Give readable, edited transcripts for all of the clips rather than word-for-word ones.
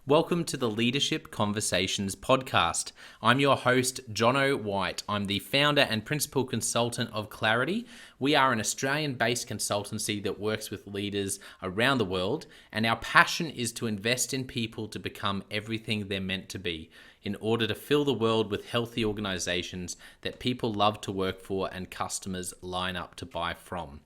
Welcome to the Leadership Conversations podcast. I'm your host, Jono White. I'm the founder and principal consultant of Clarity. We are an Australian-based consultancy that works with leaders around the world, and our passion is to invest in people to become everything they're meant to be in order to fill the world with healthy organizations that people love to work for and customers line up to buy from.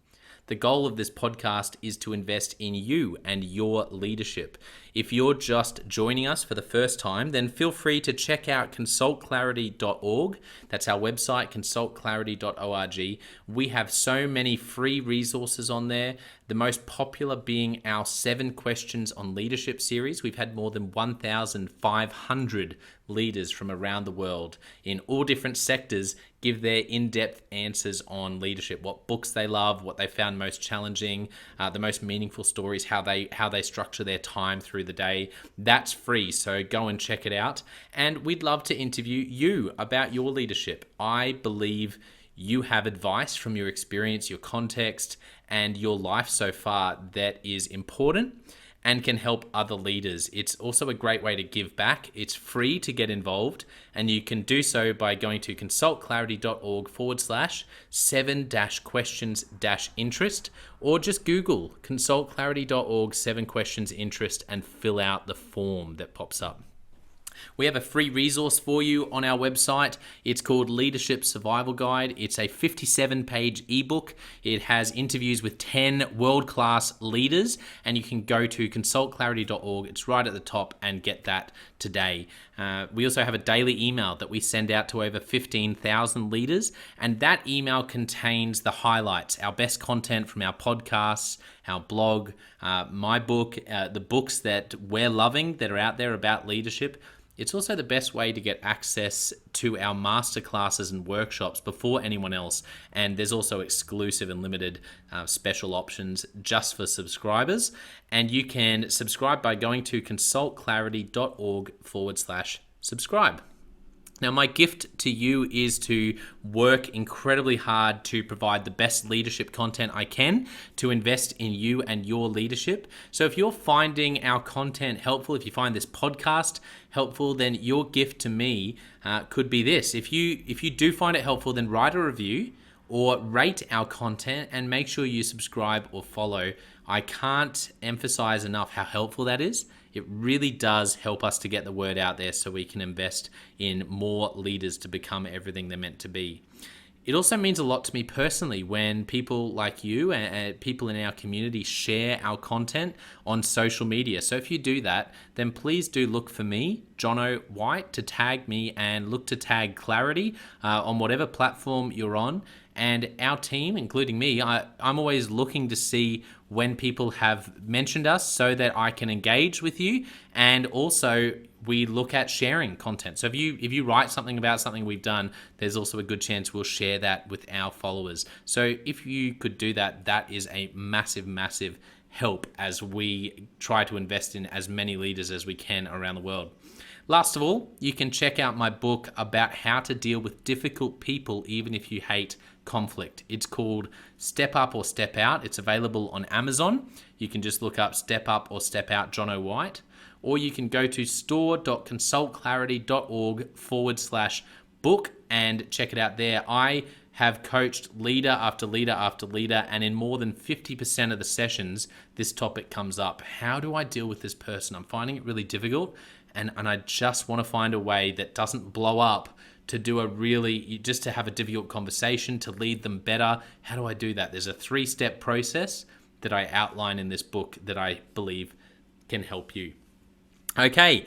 The goal of this podcast is to invest in you and your leadership. If you're just joining us for the first time, then feel free to check out consultclarity.org. That's our website, consultclarity.org. We have so many free resources on there, the most popular being our 7 Questions on Leadership series. We've had more than 1,500 leaders from around the world in all different sectors give their in-depth answers on leadership, what books they love, what they found most challenging, the most meaningful stories, how they structure their time through the day. That's free, so go and check it out. And we'd love to interview you about your leadership. I believe you have advice from your experience, your context, and your life so far that is important and can help other leaders. It's also a great way to give back. It's free to get involved, and you can do so by going to consultclarity.org/7-questions-interest, or just Google consultclarity.org 7 questions interest and fill out the form that pops up. We have a free resource for you on our website. It's called Leadership Survival Guide. It's a 57-page ebook. It has interviews with 10 world-class leaders, and you can go to consultclarity.org. It's right at the top, and get that today. We also have a daily email that we send out to over 15,000 leaders, and that email contains the highlights, our best content from our podcasts, our blog, my book, the books that we're loving that are out there about leadership. It's also the best way to get access to our masterclasses and workshops before anyone else. And there's also exclusive and limited special options just for subscribers. And you can subscribe by going to consultclarity.org/subscribe. Now, my gift to you is to work incredibly hard to provide the best leadership content I can to invest in you and your leadership. So if you're finding our content helpful, if you find this podcast helpful, then your gift to me could be this. If you do find it helpful, then write a review or rate our content and make sure you subscribe or follow. I can't emphasize enough how helpful that is. It really does help us to get the word out there so we can invest in more leaders to become everything they're meant to be. It also means a lot to me personally when people like you and people in our community share our content on social media. So if you do that, then please do look for me, Jono White, to tag me, and look to tag Clarity on whatever platform you're on. And our team, including me, I'm always looking to see when people have mentioned us so that I can engage with you. And also we look at sharing content. So if you write something about something we've done, there's also a good chance we'll share that with our followers. So if you could do that, that is a massive, massive help as we try to invest in as many leaders as we can around the world. Last of all, you can check out my book about how to deal with difficult people even if you hate conflict. It's called Step Up or Step Out. It's available on Amazon. You can just look up Step Up or Step Out Jono White, or you can go to store.consultclarity.org/book and check it out there. I have coached leader after leader after leader, and in more than 50% of the sessions, this topic comes up. How do I deal with this person? I'm finding it really difficult, and I just want to find a way that doesn't blow up to just to have a difficult conversation, to lead them better. How do I do that? There's a 3-step process that I outline in this book that I believe can help you. Okay,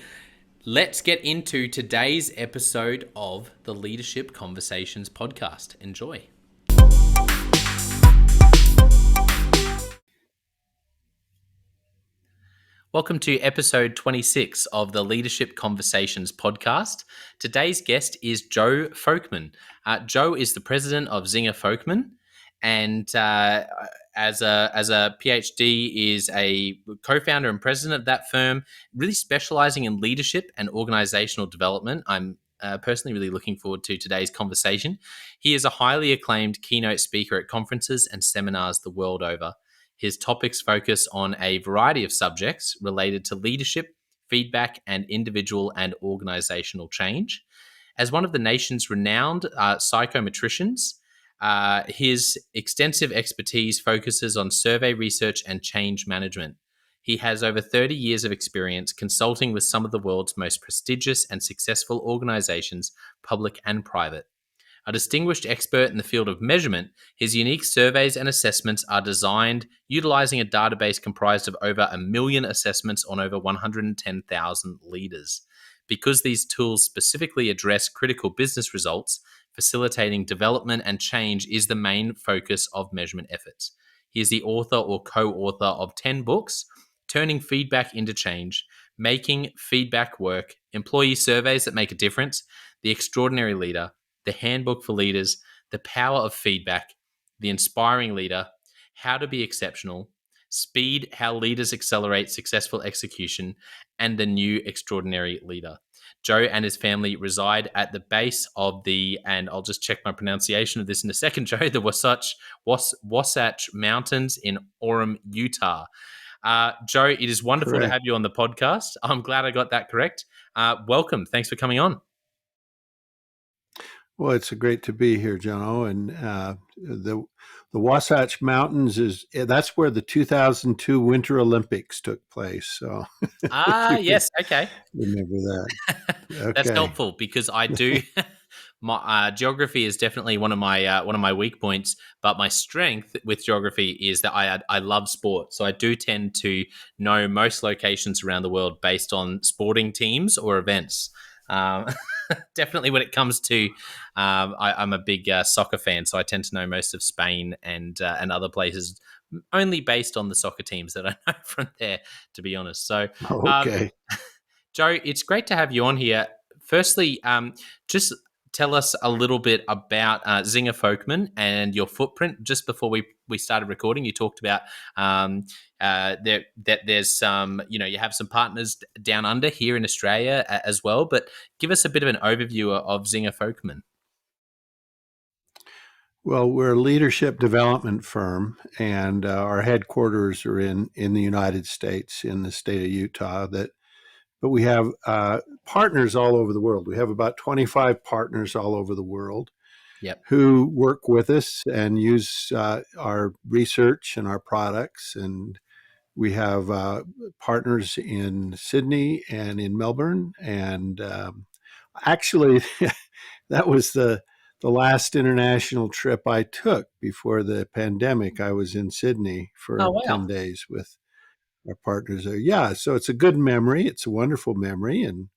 let's get into today's episode of the Leadership Conversations podcast. Enjoy. Welcome to episode 26 of the Leadership Conversations podcast. Today's guest is Joe Folkman. Joe is the president of Zinger Folkman, and as a PhD is a co-founder and president of that firm, really specializing in leadership and organizational development. I'm personally really looking forward to today's conversation. He is a highly acclaimed keynote speaker at conferences and seminars the world over. His topics focus on a variety of subjects related to leadership, feedback, and individual and organizational change. As one of the nation's renowned psychometricians, his extensive expertise focuses on survey research and change management. He has over 30 years of experience consulting with some of the world's most prestigious and successful organizations, public and private. A distinguished expert in the field of measurement, his unique surveys and assessments are designed utilizing a database comprised of over 1 million assessments on over 110,000 leaders. Because these tools specifically address critical business results, facilitating development and change is the main focus of measurement efforts. He is the author or co-author of 10 books, Turning Feedback into Change, Making Feedback Work, Employee Surveys That Make a Difference, The Extraordinary Leader, The Handbook for Leaders, The Power of Feedback, The Inspiring Leader, How to Be Exceptional, Speed, How Leaders Accelerate Successful Execution, and The New Extraordinary Leader. Joe and his family reside at the base of and I'll just check my pronunciation of this in a second, Joe, the Wasatch Mountains in Orem, Utah. Joe, it is wonderful to have you on the podcast. I'm glad I got that correct. Welcome. Thanks for coming on. Well, it's great to be here, Jono. And the Wasatch Mountains that's where the 2002 Winter Olympics took place. So yes, okay. Remember that. Okay. That's helpful because I do. My geography is definitely one of my weak points, but my strength with geography is that I love sport. So I do tend to know most locations around the world based on sporting teams or events. Definitely when it comes to I'm a big soccer fan, so I tend to know most of Spain and other places only based on the soccer teams that I know from there, to be honest. So okay. Joe, it's great to have you on here. Firstly, just tell us a little bit about Zinger Folkman and your footprint. Just before we started recording, you talked about that there's some, you have some partners down under here in Australia as well. But give us a bit of an overview of Zinger Folkman. Well, we're a leadership development firm, and our headquarters are in the United States, in the state of Utah. But we have partners all over the world. We have about 25 partners all over the world who work with us and use our research and our products. And we have partners in Sydney and in Melbourne. And actually, that was the last international trip I took before the pandemic. I was in Sydney for 10 days with our partners there. Yeah, so it's a good memory. It's a wonderful memory. And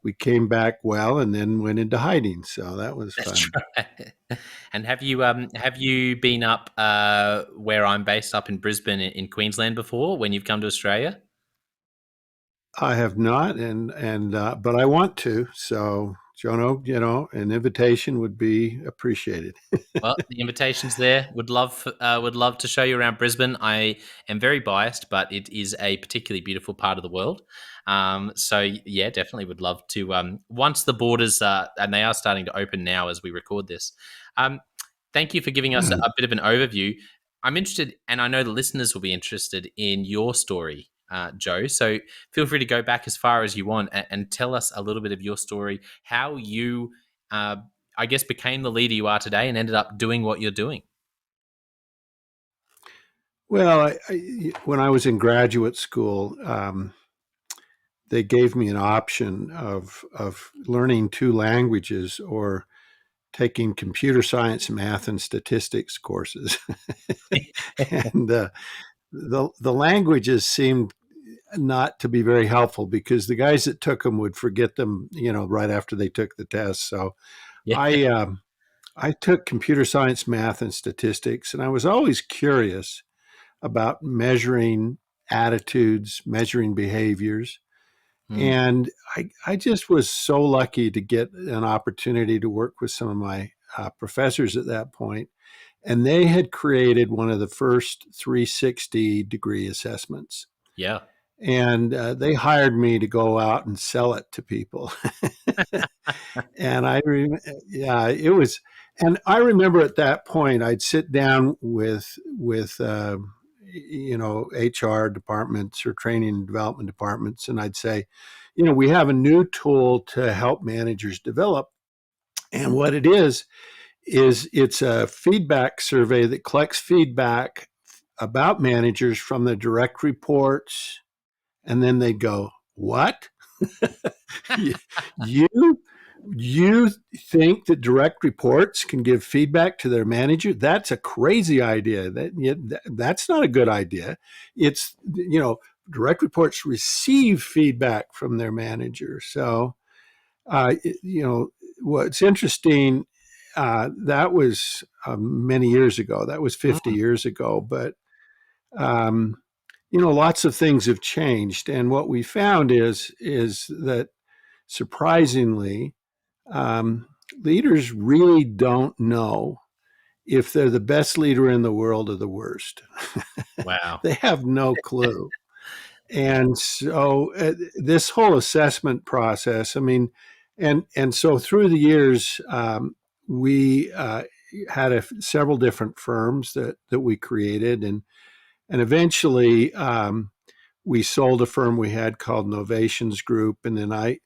we came back well and then went into hiding. So that was fun. That's right. And have you been up where I'm based, up in Brisbane in Queensland before, when you've come to Australia? I have not, but I want to. So, Jono, an invitation would be appreciated. Well, the invitation's there. Would love to show you around Brisbane. I am very biased, but it is a particularly beautiful part of the world. So yeah, definitely would love to. Once the borders and they are starting to open now as we record this. Thank you for giving us a bit of an overview. I'm interested, and I know the listeners will be interested in your story, Joe. So feel free to go back as far as you want and tell us a little bit of your story, how you, I guess, became the leader you are today and ended up doing what you're doing. Well, when I was in graduate school, they gave me an option of learning 2 languages or taking computer science, math, and statistics courses. And the languages seemed not to be very helpful because the guys that took them would forget them, right after they took the test. So I took computer science, math, and statistics, and I was always curious about measuring attitudes, measuring behaviors. And I just was so lucky to get an opportunity to work with some of my professors at that point. And they had created one of the first 360-degree assessments. Yeah. And they hired me to go out and sell it to people. And it was, and I remember at that point, I'd sit down with HR departments or training and development departments, and I'd say, we have a new tool to help managers develop. And what it is it's a feedback survey that collects feedback about managers from the direct reports, and then they go, "What? you you think that direct reports can give feedback to their manager? That's a crazy idea. That's not a good idea. It's direct reports receive feedback from their manager. So uh, what's interesting, that was many years ago. That was 50 Mm. years ago. But um, lots of things have changed, and what we found is that surprisingly, um, leaders really don't know if they're the best leader in the world or the worst. Wow. They have no clue. And so this whole assessment process, I mean, and so through the years, we had several different firms that we created, and eventually we sold a firm we had called Novations Group, and then I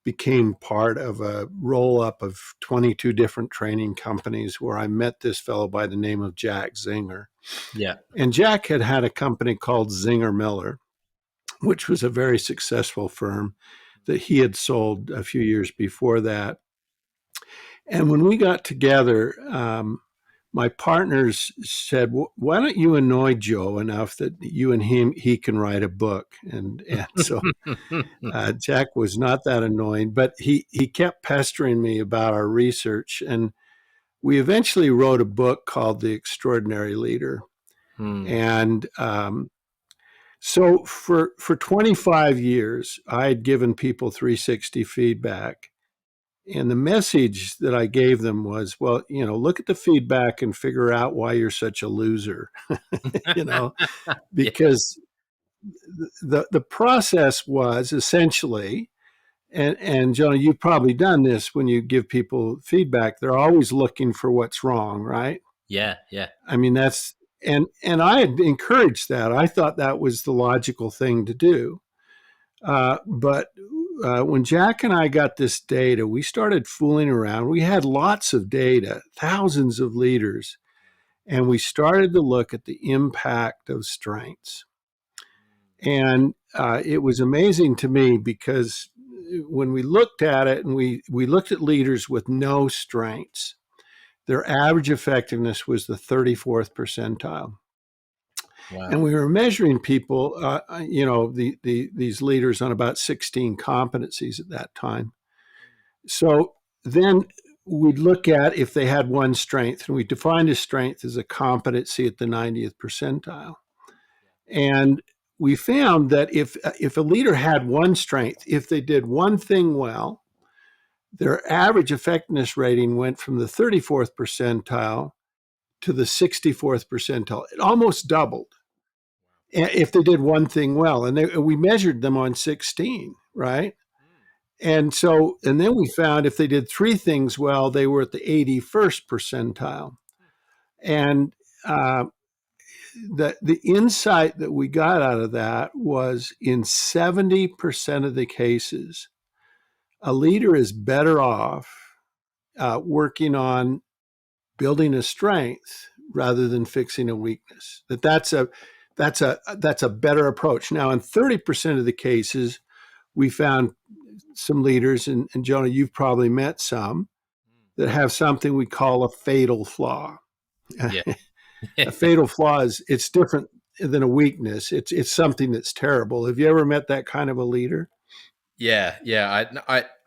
became part of a roll up of 22 different training companies where I met this fellow by the name of Jack Zinger. Yeah. And Jack had a company called Zinger Miller, which was a very successful firm that he had sold a few years before that. And when we got together, my partners said, "Why don't you annoy Joe enough that you and he can write a book?" And so Jack was not that annoying, but he kept pestering me about our research, and we eventually wrote a book called The Extraordinary Leader. Hmm. And so for 25 years, I had given people 360 feedback. And the message that I gave them was, well, look at the feedback and figure out why you're such a loser, you know, Yeah. because the process was essentially, and Jonah, you've probably done this when you give people feedback, they're always looking for what's wrong, right? Yeah. Yeah. I mean, and I had encouraged that. I thought that was the logical thing to do. But when Jack and I got this data, we started fooling around. We had lots of data, thousands of leaders, and we started to look at the impact of strengths. And it was amazing to me because when we looked at it and we looked at leaders with no strengths, their average effectiveness was the 34th percentile. Wow. And we were measuring people, these leaders on about 16 competencies at that time. So then we'd look at if they had one strength, and we defined a strength as a competency at the 90th percentile. And we found that if a leader had one strength, if they did one thing well, their average effectiveness rating went from the 34th percentile to the 64th percentile. It almost doubled if they did one thing well. And we measured them on 16, right? And then we found if they did three things well, they were at the 81st percentile. And the insight that we got out of that was in 70% of the cases, a leader is better off working on building a strength rather than fixing a weakness. That's a better approach. Now, in 30% of the cases, we found some leaders, and Jonah, you've probably met some that have something we call a fatal flaw. Yeah. A fatal flaw is it's different than a weakness. It's something that's terrible. Have you ever met that kind of a leader? Yeah, yeah,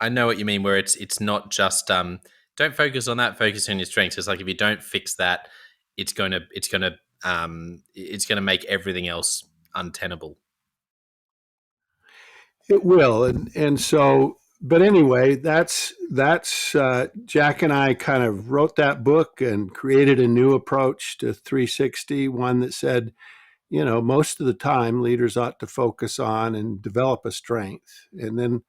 I know what you mean. Where it's not just don't focus on that. Focus on your strengths. It's like if you don't fix that, it's gonna make everything else untenable. It will, and so. But anyway, that's Jack and I kind of wrote that book and created a new approach to 360, one that said, most of the time leaders ought to focus on and develop a strength. And then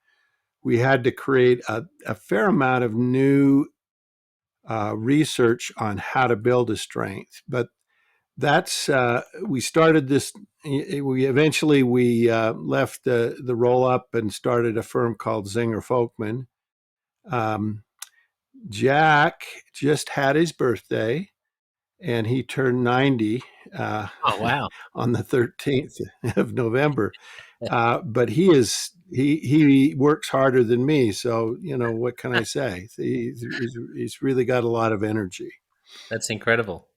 we had to create a fair amount of new research on how to build a strength. But that's we started this. We eventually left the roll up and started a firm called Zinger Folkman. Um, Jack just had his birthday, and he turned 90 uh, Oh, wow. on the 13th of November. But he works harder than me, so what can I say? He's really got a lot of energy. That's incredible.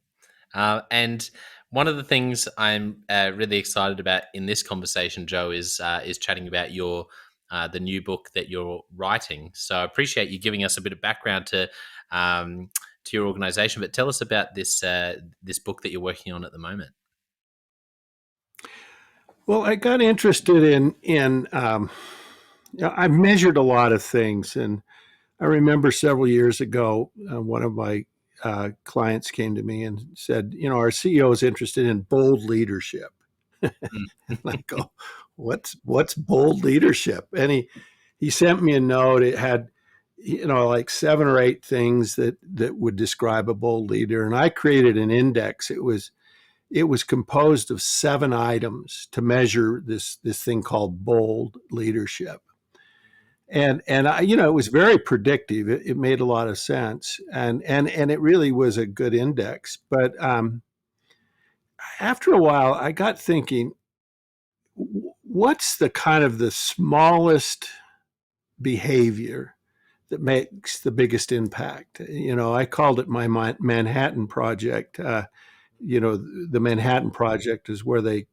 And one of the things I'm really excited about in this conversation, Joe, is chatting about your the new book that you're writing. So I appreciate you giving us a bit of background to your organization. But tell us about this book that you're working on at the moment. Well, I got interested in I've measured a lot of things, and I remember several years ago, one of my clients came to me and said, our CEO is interested in bold leadership. And I go, what's bold leadership? And he sent me a note. It had, like 7 or 8 things that would describe a bold leader. And I created an index. It was composed of 7 items to measure this thing called bold leadership. And I, it was very predictive. It made a lot of sense, and it really was a good index. But after a while, I got thinking, what's the kind of the smallest behavior that makes the biggest impact? I called it my Manhattan Project. The Manhattan Project is where they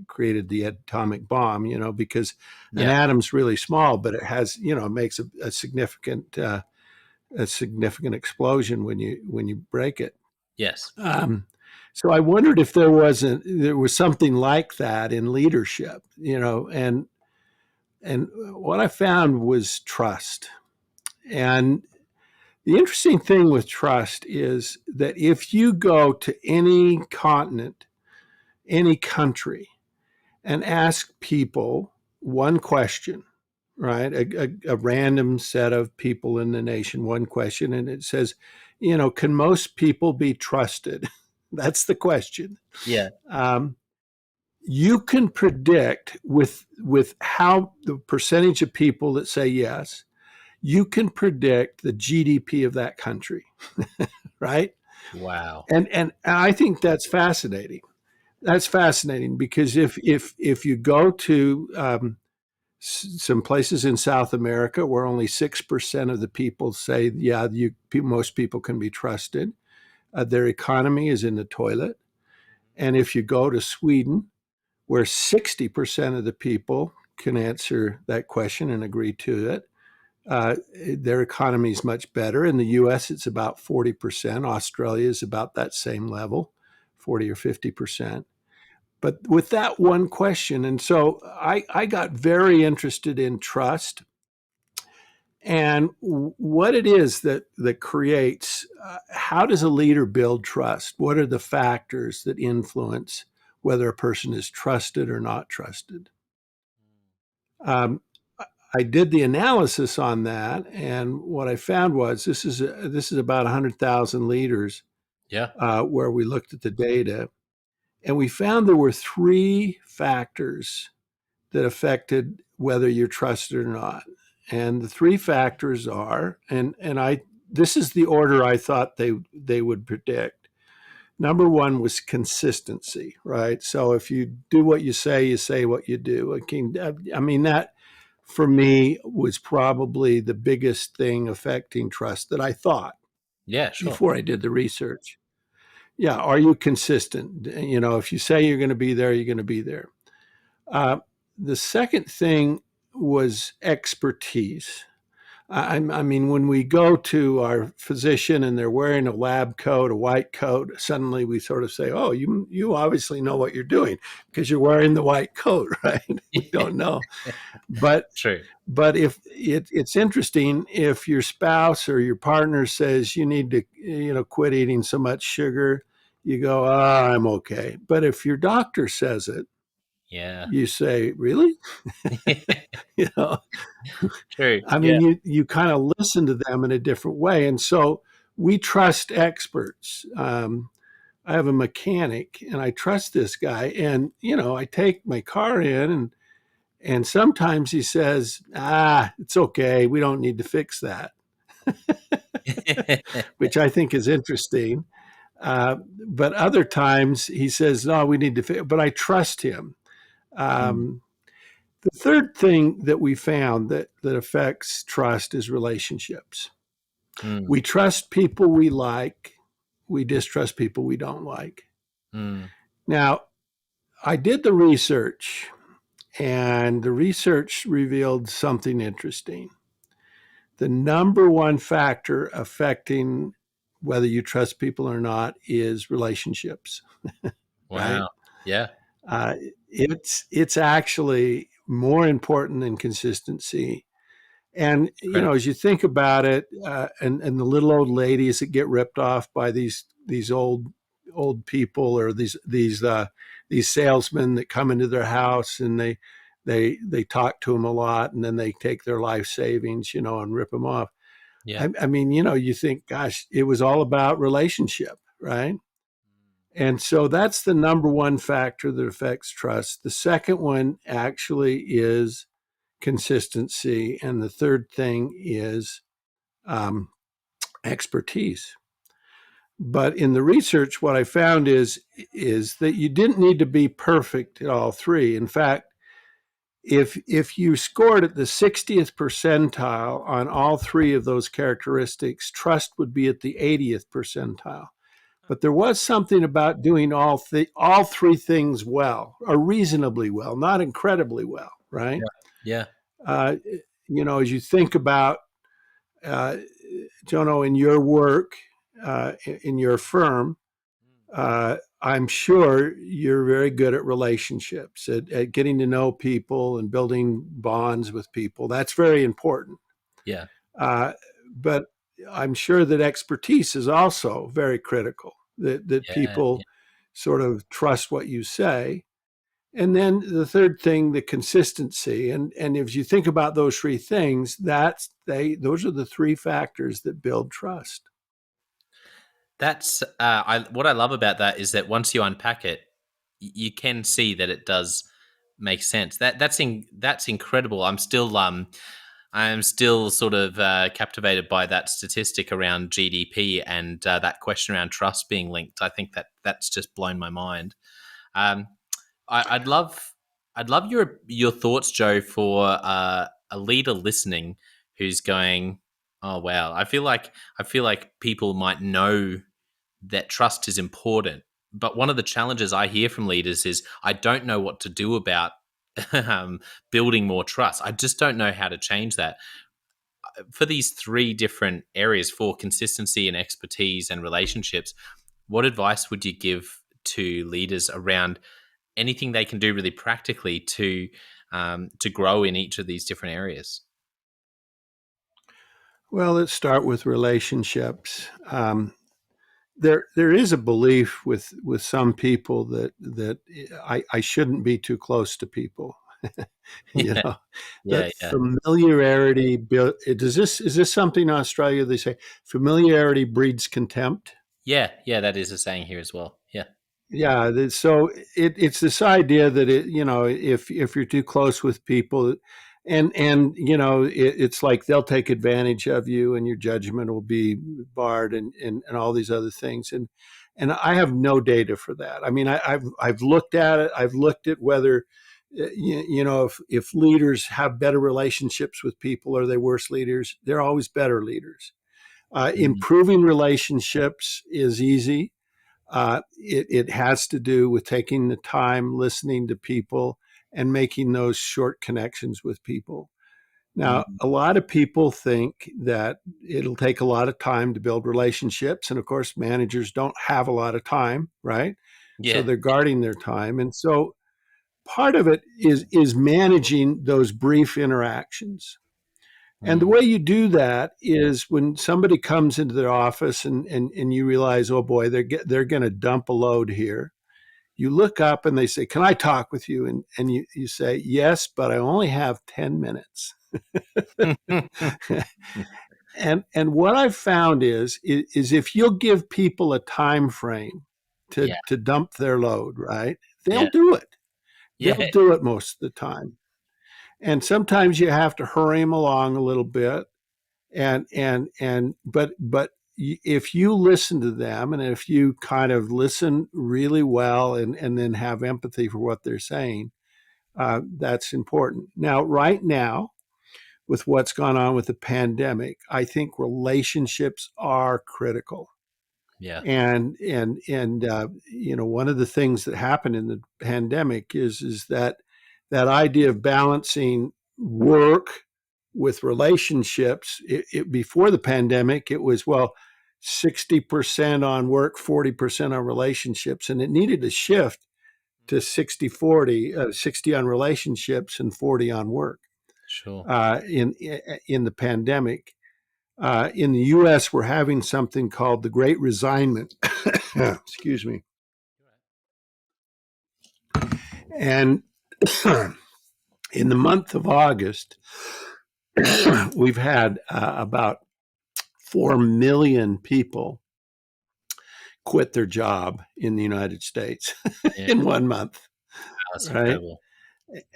created the atomic bomb, because an Yeah. atom's really small, but it has, it makes a significant explosion when you break it. Yes. Um, so I wondered if there was something like that in leadership, and what I found was trust. And the interesting thing with trust is that if you go to any continent, any country, and ask people one question, right? A random set of people in the nation, one question, and it says, can most people be trusted? That's the question. Yeah. Um, you can predict with how the percentage of people that say yes, you can predict the GDP of that country, right? Wow. And I think that's fascinating. That's fascinating because if you go to some places in South America where only 6% of the people say, yeah, most people can be trusted, their economy is in the toilet. And if you go to Sweden, where 60% of the people can answer that question and agree to it, their economy is much better. In the US, it's about 40%. Australia is about that same level, 40 or 50%. But with that one question, and so I got very interested in trust and what it is that creates. How does a leader build trust? What are the factors that influence whether a person is trusted or not trusted? Um, I did the analysis on that, and what I found was this is about 100,000 leaders Yeah. where we looked at the data, and we found there were 3 factors that affected whether you're trusted or not. And the 3 factors are, and I this is the order I thought they would predict. Number one was consistency, right? So if you do what you say what you do. I mean that for me was probably the biggest thing affecting trust that I thought Yeah. Sure. before I did the research. Yeah, are you consistent? If you say you're going to be there, you're going to be there. Uh, the second thing was expertise. I mean, when we go to our physician and they're wearing a lab coat, a white coat, suddenly we sort of say, "Oh, you obviously know what you're doing because you're wearing the white coat," right? We don't know, but True. but if it's interesting if your spouse or your partner says you need to quit eating so much sugar, you go, "Ah, I'm okay." But if your doctor says it, Yeah. you say, "Really?" you know, True. I Yeah. mean, you kind of listen to them in a different way, and so we trust experts. I have a mechanic and I trust this guy. And, I take my car in and sometimes he says, it's okay. We don't need to fix that, which I think is interesting. Uh, but other times he says, no, we need to fix, but I trust him. Mm, Um, the third thing that we found that affects trust is relationships. mm, We trust people we like. We distrust people we don't like. mm. Now, I did the research, and the research revealed something interesting. The number one factor affecting whether you trust people or not is relationships, right? Wow. Yeah. Uh, it's actually more important than consistency. And Incredible. as you think about it, and the little old ladies that get ripped off by these old people, or these salesmen that come into their house and they talk to them a lot, and then they take their life savings, and rip them off. Yeah. I mean, you think, gosh, it was all about relationship, right? And so that's the number one factor that affects trust. The second one actually is consistency. And the third thing is um, expertise. But in the research, what I found is that you didn't need to be perfect at all three. In fact, if you scored at the 60th percentile on all three of those characteristics, trust would be at the 80th percentile. But there was something about doing all three things well, or reasonably well, not incredibly well, right? Yeah. Yeah. Uh, as you think about, uh, Jono, in your work, in your firm, I'm sure you're very good at relationships, at getting to know people and building bonds with people. That's very important. Yeah. Uh, but I'm sure that expertise is also very critical, that Yeah. people sort of trust what you say. And then the third thing, the consistency. And if you think about those three things, those are the three factors that build trust. That's what I love about that is that once you unpack it, you can see that it does make sense. That's incredible. I am still sort of captivated by that statistic around GDP and that question around trust being linked. I think that's just blown my mind. Um, I'd love your thoughts, Joe, for a leader listening who's going, oh wow, I feel like people might know that trust is important. But one of the challenges I hear from leaders is I don't know what to do about building more trust. I just don't know how to change that. For these three different areas, for consistency and expertise and relationships, what advice would you give to leaders around anything they can do really practically to grow in each of these different areas? Well, let's start with relationships. There is a belief with some people that I shouldn't be too close to people. you Yeah, know yeah, that yeah, familiarity build is this something in Australia they say familiarity breeds contempt? yeah, yeah. That is a saying here as well. Yeah, Yeah, so it's this idea that if you're too close with people, and it's like they'll take advantage of you, and your judgment will be barred, and all these other things, and I have no data for that. I mean, I've looked at it. I've looked at whether if leaders have better relationships with people, are they worse leaders? They're always better leaders. mm, Improving relationships is easy. It has to do with taking the time, listening to people, and making those short connections with people. Now, mm. a lot of people think that it'll take a lot of time to build relationships. And of course, managers don't have a lot of time, right? So Yeah, they're guarding their time. And so part of it is managing those brief interactions. And the mm, way you do that is when somebody comes into their office and you realize, oh boy, they're going to dump a load here. You look up and they say, can I talk with you? And you say, yes, but I only have 10 minutes. And what I've found is if you'll give people a time frame, to Yeah. to dump their load, right? They'll Yeah. do it. They'll Yeah. do it most of the time. And sometimes you have to hurry them along a little bit. But if you listen to them, and if you kind of listen really well, and then have empathy for what they're saying, that's important. Now, right now, with what's gone on with the pandemic, I think relationships are critical. Yeah. And one of the things that happened in the pandemic is that idea of balancing work with relationships. Before the pandemic, it was, well, 60% on work, 40% on relationships, and it needed to shift to 60-40, 60 on relationships and 40 on work. Sure. In the pandemic, in the U.S., we're having something called the Great Resignment. Excuse me. And in the month of August, we've had about 4 million people quit their job in the United States Yeah. in 1 month, That's right? incredible.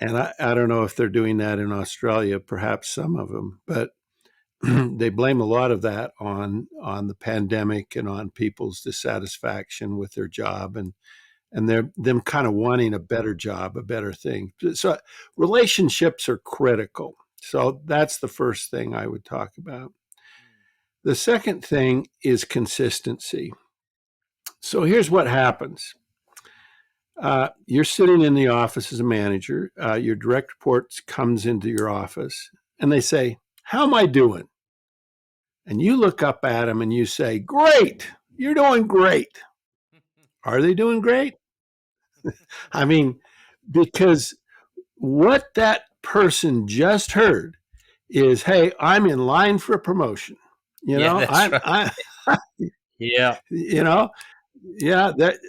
And I don't know if they're doing that in Australia, perhaps some of them, but they blame a lot of that on the pandemic and on people's dissatisfaction with their job, and they're them kind of wanting a better job, a better thing. So relationships are critical. So that's the first thing I would talk about. The second thing is consistency. So here's what happens. You're sitting in the office as a manager. Your direct report comes into your office, and they say, "How am I doing?" And you look up at them and you say, "Great, you're doing great." Are they doing great? I mean, because what that person just heard is, "Hey, I'm in line for a promotion." You Yeah, know, that's right. Yeah. you know, yeah, that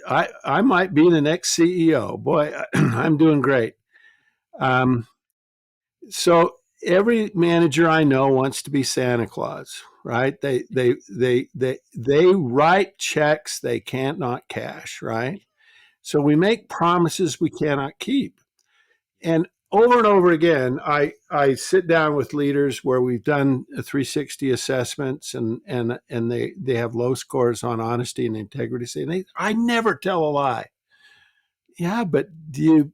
I might be the next CEO. Boy, I'm doing great. Um, so every manager I know wants to be Santa Claus, right? They write checks they can't not cash, right? So we make promises we cannot keep. And over again, I sit down with leaders where we've done 360 assessments, and they have low scores on honesty and integrity. And I never tell a lie. Yeah, but do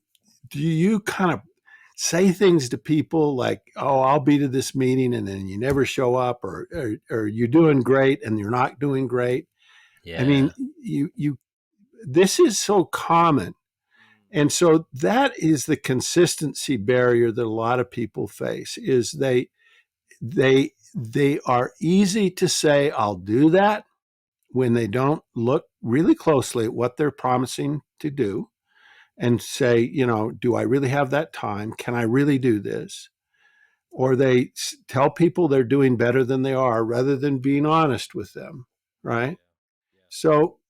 you kind of say things to people like, "Oh, I'll be to this meeting," and then you never show up, or you're doing great and you're not doing great? I mean, Yeah. you this is so common. And so that is the consistency barrier that a lot of people face, is they are easy to say, "I'll do that," when they don't look really closely at what they're promising to do and say, "Do I really have that time? Can I really do this?" Or they tell people they're doing better than they are rather than being honest with them, right? So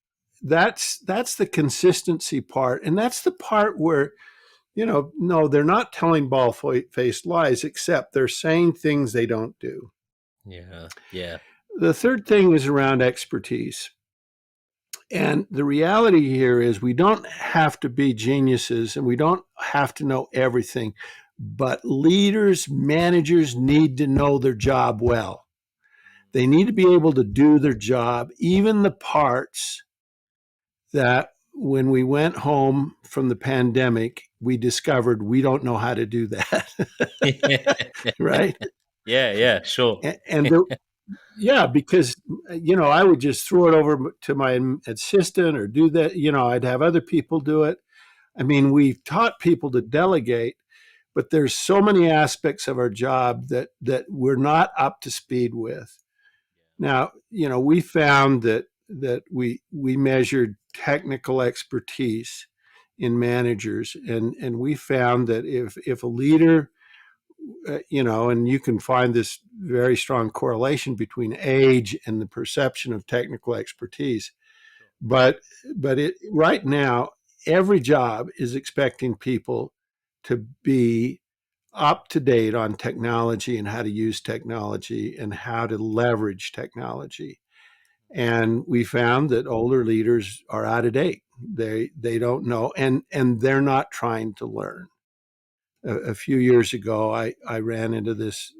that's the consistency part, and that's the part where, no, they're not telling bald-faced lies, except they're saying things they don't do. Yeah. Yeah. The third thing is around expertise. And the reality here is we don't have to be geniuses and we don't have to know everything, but leaders, managers need to know their job well. They need to be able to do their job, even the parts that when we went home from the pandemic, we discovered we don't know how to do that. Right? Yeah. Yeah. Sure. And yeah, because I would just throw it over to my assistant or do that. I'd have other people do it. I mean, we've taught people to delegate, but there's so many aspects of our job that we're not up to speed with. Now, we found that we measured technical expertise in managers, and we found that if a leader, and you can find this very strong correlation between age and the perception of technical expertise. But right now, every job is expecting people to be up to date on technology and how to use technology and how to leverage technology. And we found that older leaders are out of date. They don't know, and they're not trying to learn. A few years ago, I ran into this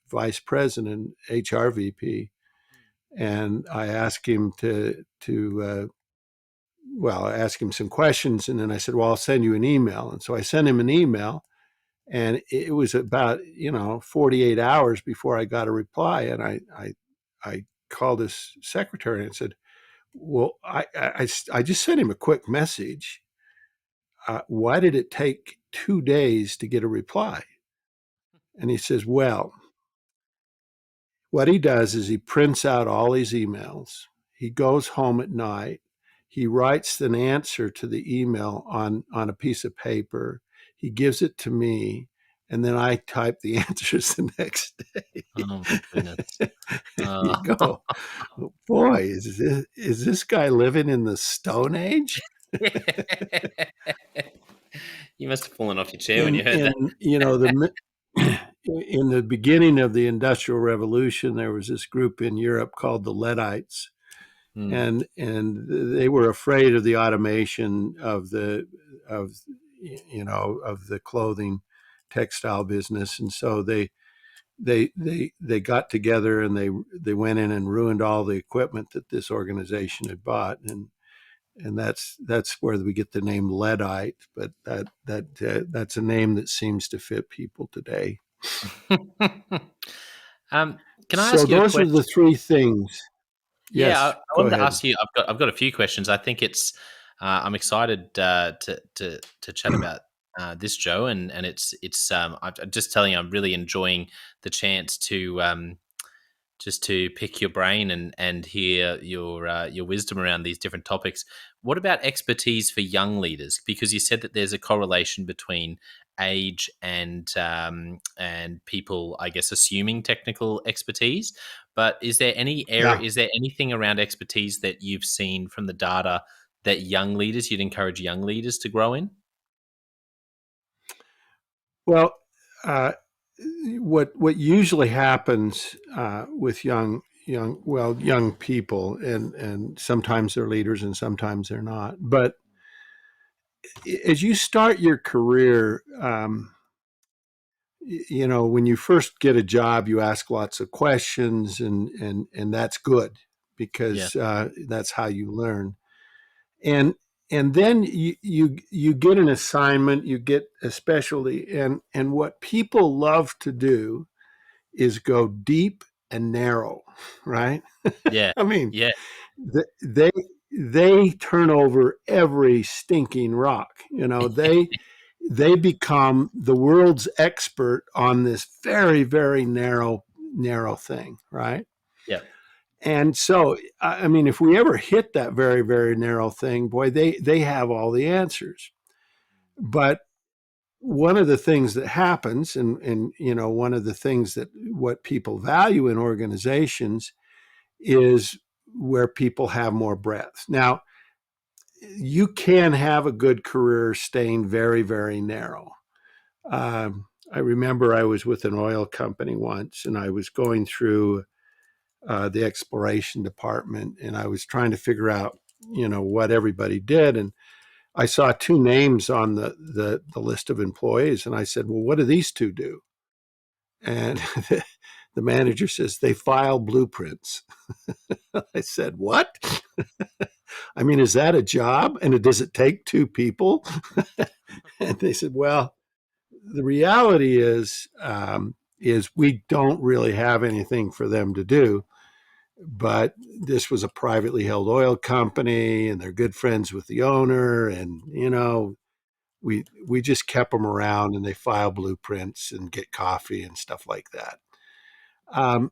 vice president, HR VP, and I asked him I asked him some questions, and then I said, "Well, I'll send you an email." And so I sent him an email, and it was about 48 hours before I got a reply, and I called his secretary and said, "Well, I just sent him a quick message. Why did it take 2 days to get a reply?" And he says, "Well, what he does is he prints out all these emails. He goes home at night. He writes an answer to the email on a piece of paper. He gives it to me, and then I type the answers the next Oh my goodness. day." You Uh, go, boy, is this guy living in the Stone Age? You must have fallen off your chair when you In heard that. the in the beginning of the Industrial Revolution, there was this group in Europe called the Luddites, Mm. and they were afraid of the automation of of the clothing textile business, and so they got together and they went in and ruined all the equipment that this organization had bought, and that's where we get the name Luddite, but that's a name that seems to fit people today. um, can I So ask you a those are the question? three things. Yeah, Yes, I go wanted to ahead. ask you. I've got a few questions. I think it's. I'm excited to chat about this, Joe, and it's. I'm just telling you, I'm really enjoying the chance to just to pick your brain and hear your wisdom around these different topics. What about expertise for young leaders? Because you said that there's a correlation between age and people, I guess, assuming technical expertise. But is there any area? Yeah. Is there anything around expertise that you've seen from the data that you'd encourage young leaders to grow in? Well, uh, what usually happens with young people, and sometimes they're leaders and sometimes they're not. But as you start your career, when you first get a job, you ask lots of questions, and that's good Yeah, because that's how you learn. And and then you get an assignment, you get a specialty, and what people love to do is go deep and narrow, right? yeah, I mean, yeah, they they turn over every stinking rock. They become the world's expert on this very, very narrow thing, right? yeah, And so, I mean, if we ever hit that very, very narrow thing, boy, they have all the answers. But one of the things that happens, and one of the things that what people value in organizations is where people have more breadth. Now, you can have a good career staying very, very narrow. I remember I was with an oil company once, and I was going through the exploration department, and I was trying to figure out, what everybody did, and I saw two names on the list of employees, and I said, "Well, what do these two do?" And the manager says they file blueprints. I said, "What?" I mean, is that a job? And does it take two people? And they said, "Well, the reality is we don't really have anything for them to do. But this was a privately held oil company, and they're good friends with the owner, and we just kept them around, and they file blueprints and get coffee and stuff like that." Um,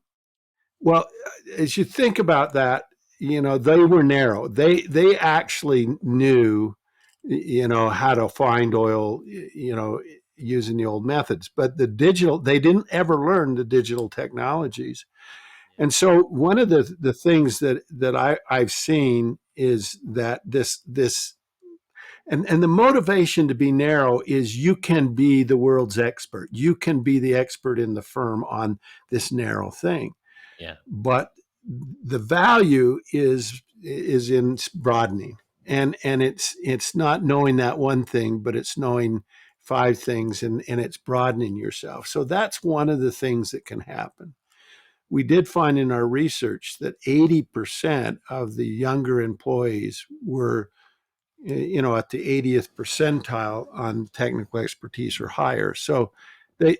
well, as you think about that, they were narrow. They actually knew, how to find oil, using the old methods. But they didn't ever learn the digital technologies. And so one of the things that I've seen is that this and the motivation to be narrow is you can be the world's expert. You can be the expert in the firm on this narrow thing. yeah. But the value is in broadening. and it's not knowing that one thing, but it's knowing five things, and it's broadening yourself. So that's one of the things that can happen. We did find in our research that 80% of the younger employees were, at the 80th percentile on technical expertise or higher. So they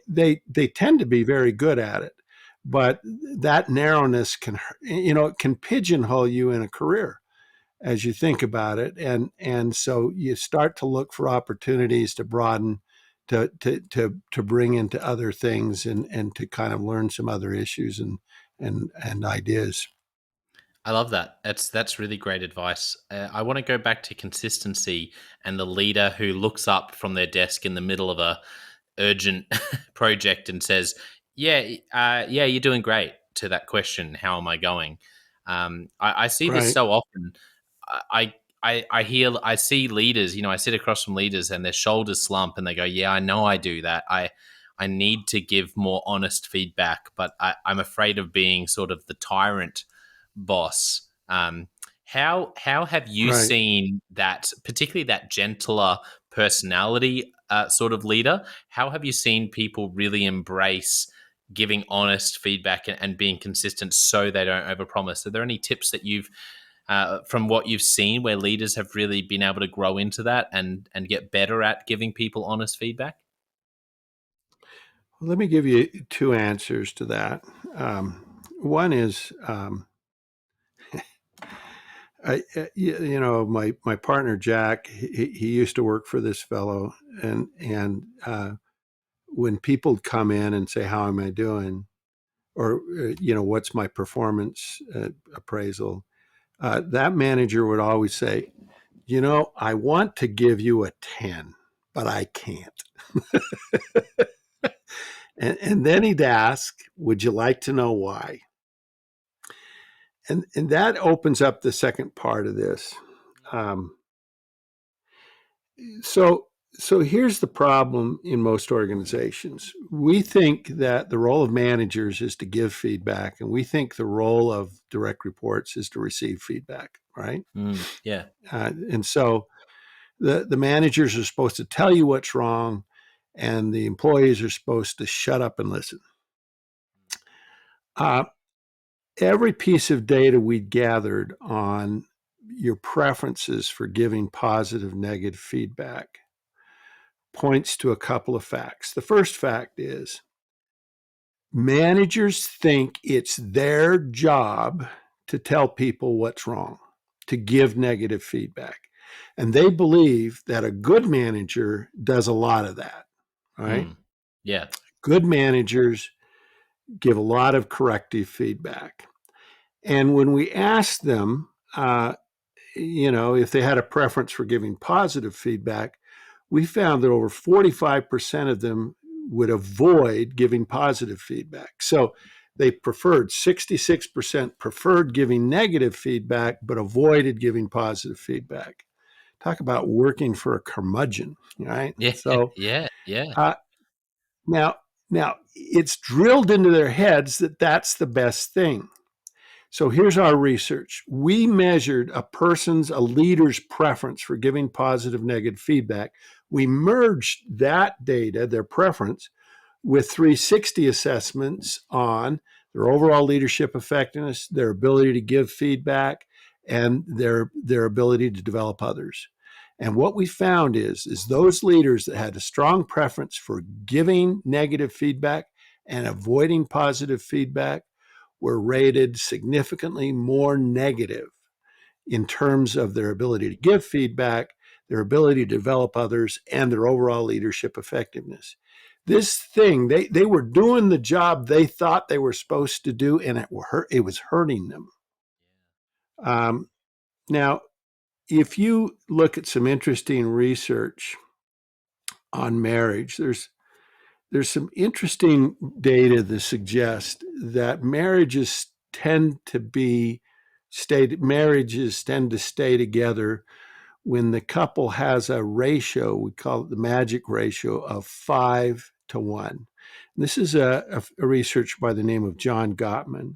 tend to be very good at it, but that narrowness can, it can pigeonhole you in a career as you think about it, and so you start to look for opportunities to broaden, to bring into other things, and to kind of learn some other issues and ideas. I love that. That's really great advice. I want to go back to consistency and the leader who looks up from their desk in the middle of a urgent project and says, "Yeah, yeah, you're doing great." To that question, "How am I going?" I see this Right. so often. I see leaders. I sit across from leaders and their shoulders slump and they go, "Yeah, I know I do that. I need to give more honest feedback, but I'm afraid of being sort of the tyrant boss." How have you Right. seen that, particularly that gentler personality sort of leader? How have you seen people really embrace giving honest feedback and being consistent so they don't overpromise? Are there any tips that you've from what you've seen where leaders have really been able to grow into that and get better at giving people honest feedback? Let me give you two answers to that. One is, my partner Jack. He used to work for this fellow, and when people come in and say, "How am I doing?" or "What's my performance appraisal?" That manager would always say, "I want to give you a 10, but I can't." And then he'd ask, "Would you like to know why?" And that opens up the second part of this. Um, so so here's the problem in most organizations. We think that the role of managers is to give feedback, and we think the role of direct reports is to receive feedback, right? Yeah. And so the managers are supposed to tell you what's wrong, and the employees are supposed to shut up and listen. Uh, every piece of data we gathered on your preferences for giving positive, negative feedback points to a couple of facts. The first fact is managers think it's their job to tell people what's wrong, to give negative feedback. And they believe that a good manager does a lot of that, right? Mm. Yeah. Good managers give a lot of corrective feedback. And when we asked them, if they had a preference for giving positive feedback, we found that over 45% of them would avoid giving positive feedback. So they preferred, 66% preferred giving negative feedback, but avoided giving positive feedback. Talk about working for a curmudgeon, right? Yeah. So Yeah. Yeah. uh, now, now it's drilled into their heads that that's the best thing. So here's our research. We measured a leader's preference for giving positive, negative feedback. We merged that data, their preference, with 360 assessments on their overall leadership effectiveness, their ability to give feedback, and their ability to develop others. And what we found is those leaders that had a strong preference for giving negative feedback and avoiding positive feedback were rated significantly more negative in terms of their ability to give feedback, their ability to develop others, and their overall leadership effectiveness. This thing, they were doing the job they thought they were supposed to do, and it was hurting them. Um, now, if you look at some interesting research on marriage, there's some interesting data that suggests that marriages tend to stay together when the couple has a ratio, we call it the magic ratio, of 5 to 1. This is a research by the name of John Gottman.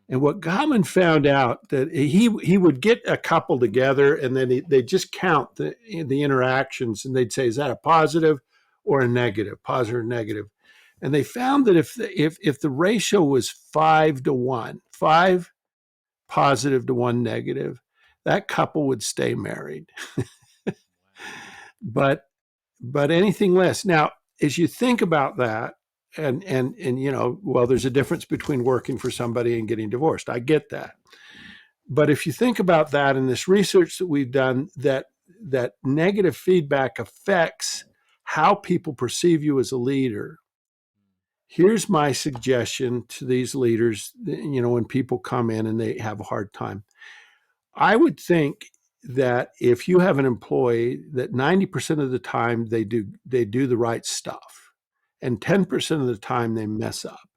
And what Gottman found out that he would get a couple together, and then they just count the interactions, and they'd say, is that a positive or a negative, positive or negative? And they found that if the ratio was 5 to 1, 5 positive to 1 negative, that couple would stay married. but but anything less. Now, as you think about that, and well, there's a difference between working for somebody and getting divorced. I get that. But if you think about that in this research that we've done, that negative feedback affects how people perceive you as a leader. Here's my suggestion to these leaders, when people come in and they have a hard time. I would think that if you have an employee that 90% of the time they do the right stuff and 10% of the time they mess up,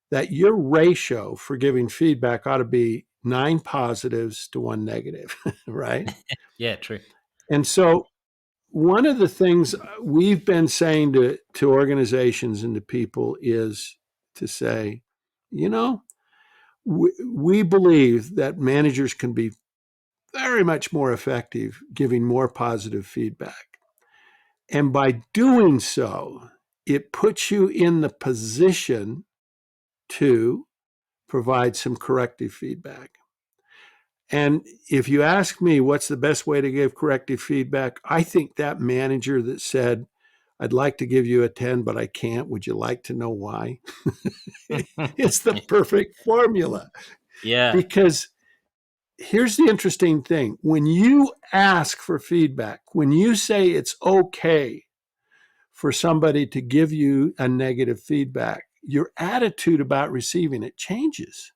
that your ratio for giving feedback ought to be 9 positives to 1 negative, right? Yeah, true. And so one of the things we've been saying to organizations and to people is to say, we believe that managers can be very much more effective giving more positive feedback. And by doing so, it puts you in the position to provide some corrective feedback. And if you ask me what's the best way to give corrective feedback, I think that manager that said, I'd like to give you a 10, but I can't. Would you like to know why? It's the perfect formula. Yeah. Because here's the interesting thing. When you ask for feedback, when you say it's okay for somebody to give you a negative feedback, your attitude about receiving it changes.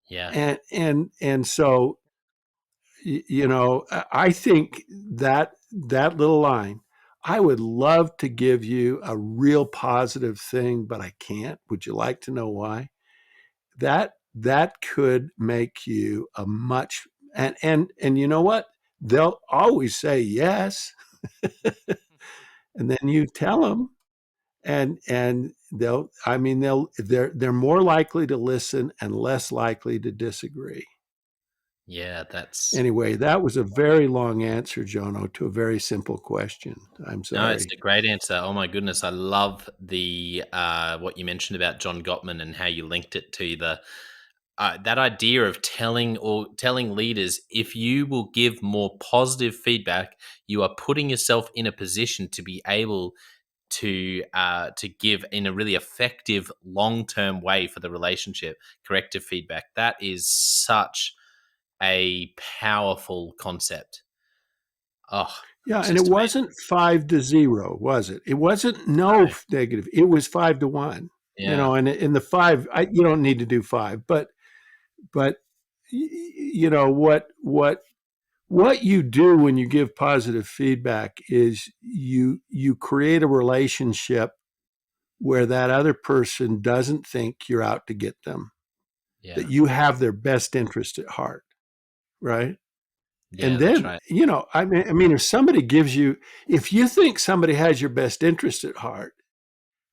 Yeah. And so, I think that little line, I would love to give you a real positive thing, but I can't. Would you like to know why? That could make you a much and you know what? They'll always say yes. And then you tell them, and they're more likely to listen and less likely to disagree. Yeah, that's Anyway, that was a very long answer, Jono, to a very simple question. I'm no, it's sorry. a great answer. Oh my goodness, I love the what you mentioned about John Gottman and how you linked it to the that idea of telling leaders, if you will give more positive feedback, you are putting yourself in a position to be able to give in a really effective long term way for the relationship corrective feedback. That is such a powerful concept. Oh, Yeah, it's and it just amazing. wasn't 5 to 0, was it? It wasn't no No. negative. It was 5 to 1. Yeah. And in the five, you don't need to do five, but what you do when you give positive feedback is you create a relationship where that other person doesn't think you're out to get them, that Yeah. you have their best interest at heart, right? And Yeah, that's then, right. I mean, if you think somebody has your best interest at heart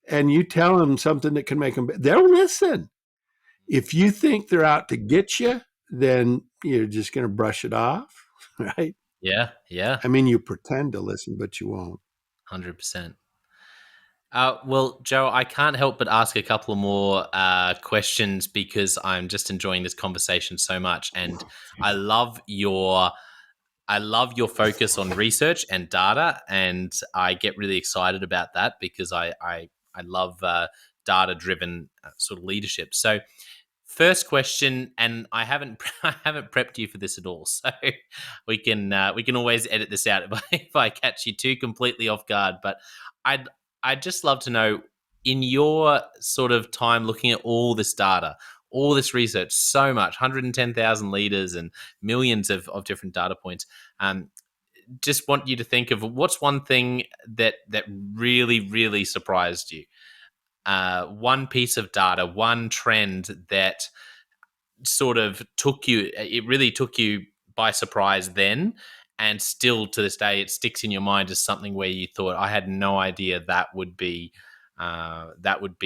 and you tell them something that can make them, they'll listen. If you think they're out to get you, then you're just going to brush it off, right? Yeah, yeah, I mean, you pretend to listen, but you won't. 100%. Well, Joe, I can't help but ask a couple more questions because I'm just enjoying this conversation so much, and I love your focus on research and data, and I get really excited about that because I love data driven sort of leadership. So, first question, and I haven't I haven't prepped you for this at all, so we can always edit this out if I catch you too completely off guard. But I'd I'd just love to know, in your sort of time looking at all this data, all this research, so much, 110,000 leaders and millions of different data points. Um, just want you to think of what's one thing that really surprised you. One piece of data, one trend that sort of it really took you by surprise then, and still to this day it sticks in your mind as something where you thought, I had no idea that would be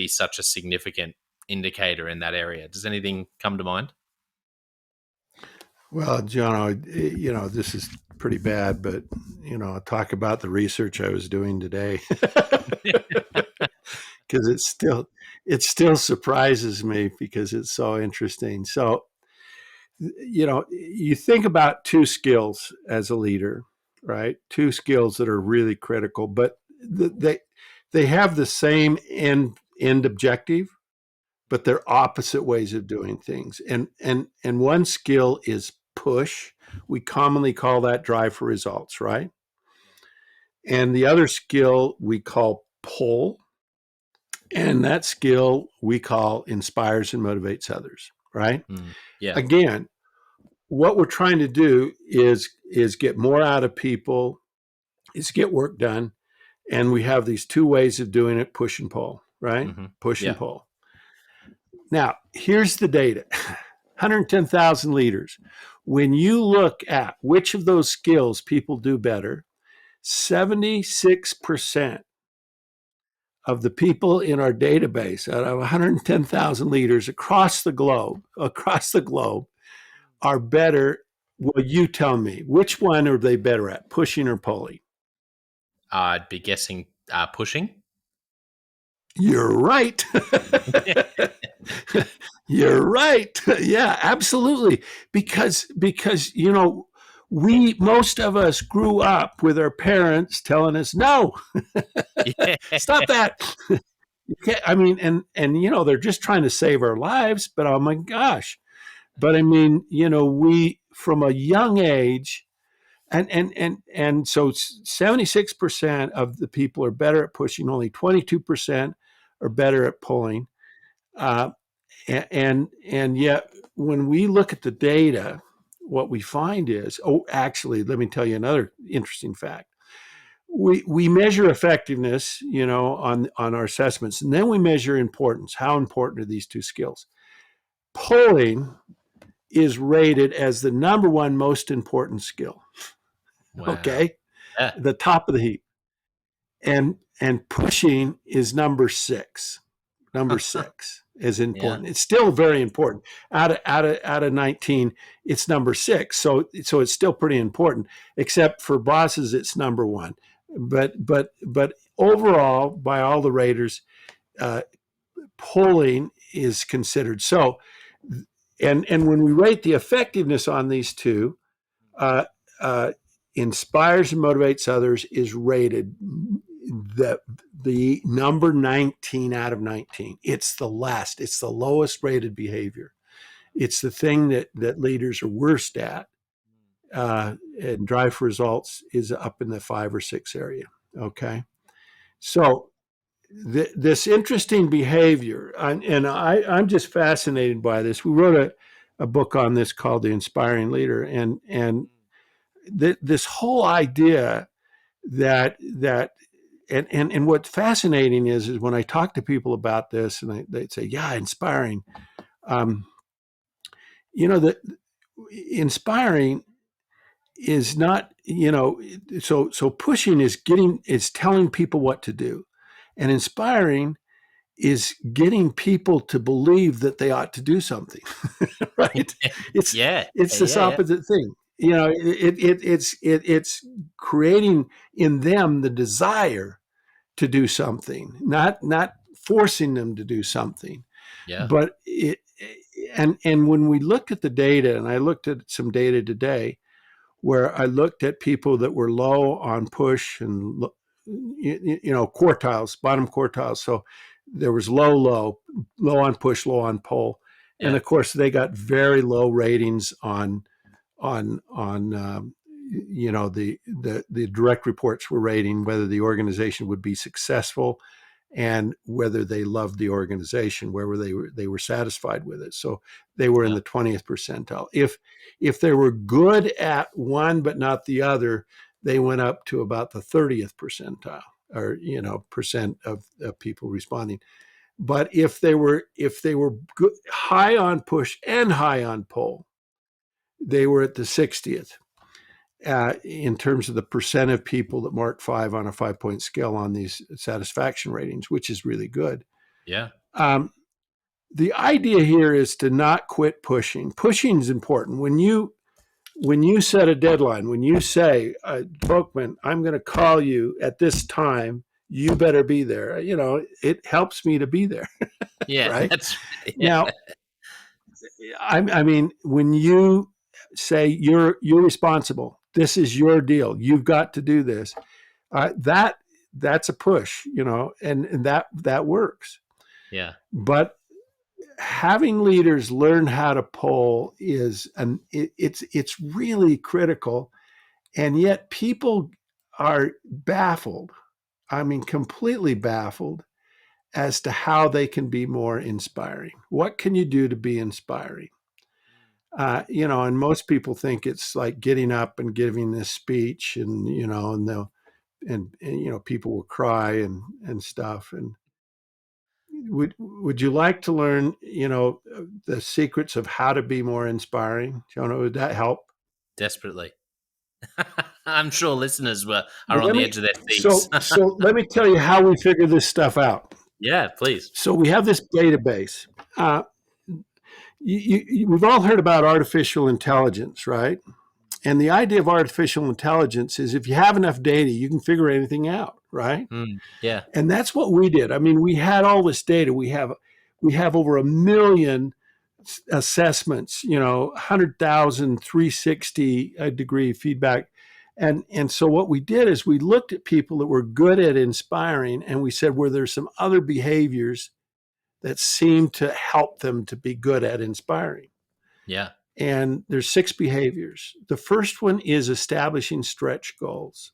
such a significant indicator in that area? Does anything come to mind? Well, John, this is pretty bad, but I'll talk about the research I was doing today because it still surprises me because it's so interesting. So, you think about two skills as a leader, right? Two skills that are really critical, but they have the same end objective, but they're opposite ways of doing things. And one skill is push. We commonly call that drive for results, right? And the other skill we call pull, and that skill we call inspires and motivates others, right? Yeah. Again, what we're trying to do is get more out of people, is get work done, and we have these two ways of doing it: push and pull, right? Push and Yeah. pull. Now, here's the data: 110,000 leaders. When you look at which of those skills people do better, 76% of the people in our database out of 110,000 leaders across the globe are better. Well, you tell me, which one are they better at, pushing or pulling? I'd be guessing pushing. You're right. You're right. Yeah, absolutely. Because we, most of us, grew up with our parents telling us, no, Yeah. stop that. You can't, I mean, and they're just trying to save our lives, but oh my gosh. But I mean, we, from a young age, and so 76% of the people are better at pushing, only 22% are better at pulling. Uh, and yet, when we look at the data, what we find is, actually, let me tell you another interesting fact. We measure effectiveness, on our assessments, and then we measure importance. How important are these two skills? Pulling is rated as the number one most important skill. Wow. Okay, Yeah. the top of the heap, and pushing is number 6. Number 6 is Yeah. important. It's still very important. Out of 19, it's number 6. So it's still pretty important. Except for bosses, it's number 1. But overall, by all the raters, uh, polling is considered. So, and when we rate the effectiveness on these two, uh, uh, inspires and motivates others is rated the number 19 out of 19. It's the last. It's the lowest rated behavior. It's the thing that leaders are worst at. And drive for results is up in the 5 or 6 area. Okay, so this interesting behavior, and I'm just fascinated by this. We wrote a book on this called The Inspiring Leader, and this whole idea that and what's fascinating is when I talk to people about this, and they'd say, "Yeah, inspiring." Um, that inspiring is not, so pushing is telling people what to do, and inspiring is getting people to believe that they ought to do something. Right? It's Yeah. it's this Yeah. opposite thing. It's creating in them the desire to do something, not forcing them to do something. Yeah. But and when we look at the data, and I looked at some data today, where I looked at people that were low on push and quartiles, bottom quartiles. So there was low on push, low on pull, and Yeah. of course they got very low ratings on the direct reports were rating whether the organization would be successful and whether they loved the organization, whether they were satisfied with it. So they were in Yeah. the 20th percentile. If they were good at one but not the other, they went up to about the 30th percentile, or percent of people responding. But if they were good, high on push and high on pull, they were at the 60th. In terms of the percent of people that mark 5 on a 5-point scale on these satisfaction ratings, which is really good. Yeah. Um, the idea here is to not quit pushing. Pushing is important. When you set a deadline, when you say, Folkman, I'm going to call you at this time, you better be there. It helps me to be there, Yeah, right? that's yeah, Now, I mean, when you say you're responsible, this is your deal. You've got to do this. That's a push, and that works. yeah, But having leaders learn how to pull it's really critical, and yet people are baffled. I mean, completely baffled as to how they can be more inspiring. What can you do to be inspiring? And most people think it's like getting up and giving this speech, and people will cry and stuff. And would you like to learn, the secrets of how to be more inspiring, Jonah? Would that help? desperately. I'm sure listeners are Well, on the edge of their seats. so let me tell you how we figure this stuff out. Yeah, please. So we have this database. We've all heard about artificial intelligence, right? And the idea of artificial intelligence is if you have enough data, you can figure anything out, right? Yeah. And that's what we did. I mean, we had all this data. We have over 1 million assessments, 100,000 360 degree feedback. And so what we did is we looked at people that were good at inspiring, and we said, were there some other behaviors that seemed to help them to be good at inspiring? Yeah. And there's 6 behaviors. The first one is establishing stretch goals.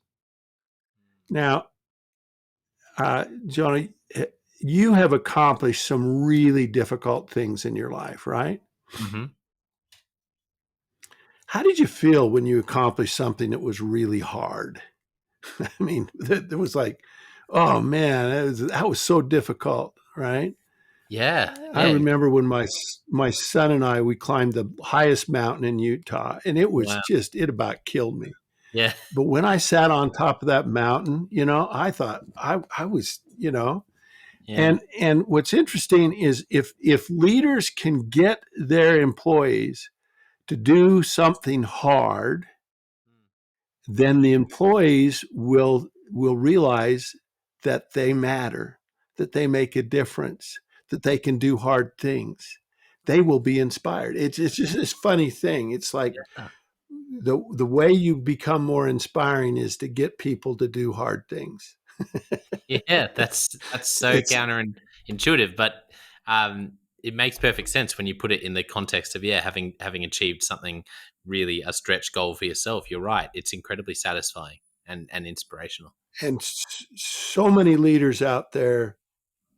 Now, Jonah, you have accomplished some really difficult things in your life, right? Hmm. How did you feel when you accomplished something that was really hard? I mean, that was like, oh man, that was so difficult, right? Yeah. I Yeah. remember when my son and we climbed the highest mountain in Utah, and Wow. it about killed me. Yeah. But when I sat on top of that mountain, I thought I was, Yeah. and what's interesting is if leaders can get their employees to do something hard, then the employees will realize that they matter, that they make a difference, that they can do hard things. They will be inspired. It's just this funny thing. It's like Yeah. the way you become more inspiring is to get people to do hard things. Yeah. That's so It's counterintuitive, but it makes perfect sense when you put it in the context of having achieved something really a stretch goal for yourself. You're right. It's incredibly satisfying and inspirational. and so many leaders out there,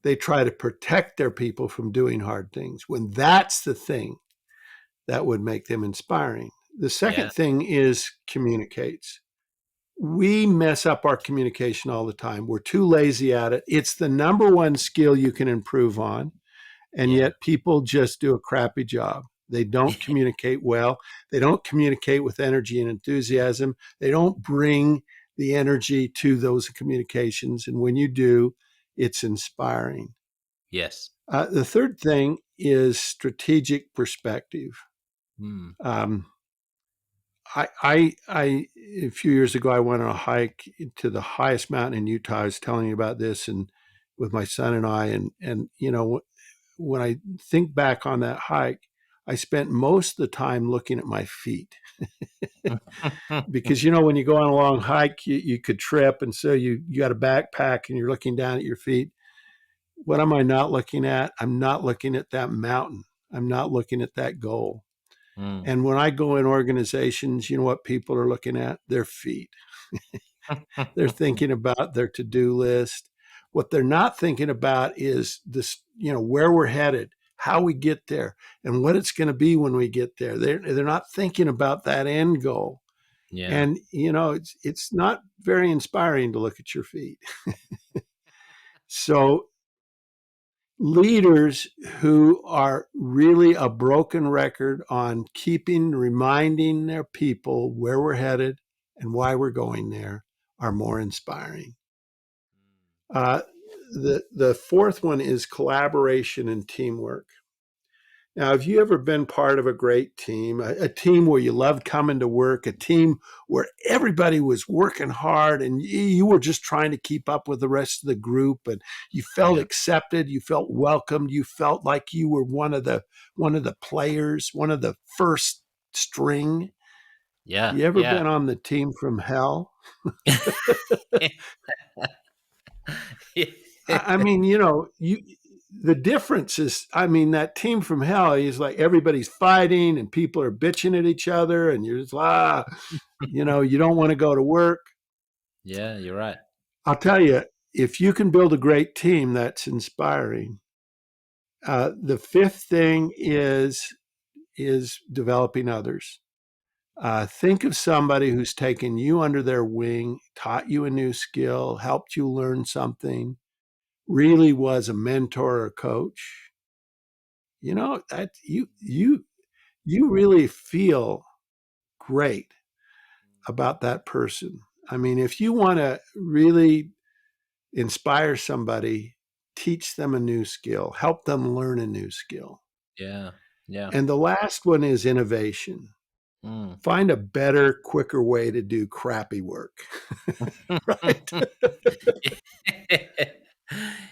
they try to protect their people from doing hard things when that's the thing that would make them inspiring. The Yeah. second thing is communicates. We mess up our communication all the time. We're too lazy at it. It's the number one skill you can improve on. And Yeah. yet people just do a crappy job. They don't communicate well. They don't communicate with energy and enthusiasm. They don't bring the energy to those communications. And when you do, it's inspiring. Yes. The third thing is strategic perspective. Mm. Um, a few years ago, I went on a hike to the highest mountain in Utah. I was telling you about this, and with my son and and when I think back on that hike, I spent most of the time looking at my feet because when you go on a long hike, you could trip, and so you got a backpack and you're looking down at your feet. What am I not looking at? I'm not looking at that mountain. I'm not looking at that goal. Mm. And when I go in organizations, you know what people are looking at? Their feet. They're thinking about their to-do list. What they're not thinking about is this, where we're headed, how we get there, and what it's going to be when we get there. They're not thinking about that end goal. Yeah. And it's not very inspiring to look at your feet. So leaders who are really a broken record on reminding their people where we're headed and why we're going there are more inspiring. Uh, the fourth one is collaboration and teamwork. Now, have you ever been part of a great team, a team where you loved coming to work, a team where everybody was working hard and you were just trying to keep up with the rest of the group, and you felt Yeah. accepted, you felt welcomed, you felt like you were one of the players, one of the first string? Yeah. You ever Yeah. been on the team from hell? I mean, the difference is, I mean, that team from hell is like everybody's fighting and people are bitching at each other, and you're just you don't want to go to work. Yeah, you're right. I'll tell you, if you can build a great team, that's inspiring. The fifth thing is developing others. Think of somebody who's taken you under their wing, taught you a new skill, helped you learn something, really was a mentor or coach. That you really feel great about that person. I mean, if you want to really inspire somebody, teach them a new skill, help them learn a new skill. Yeah. Yeah. And the last one is innovation. Mm. Find a better, quicker way to do crappy work. Right?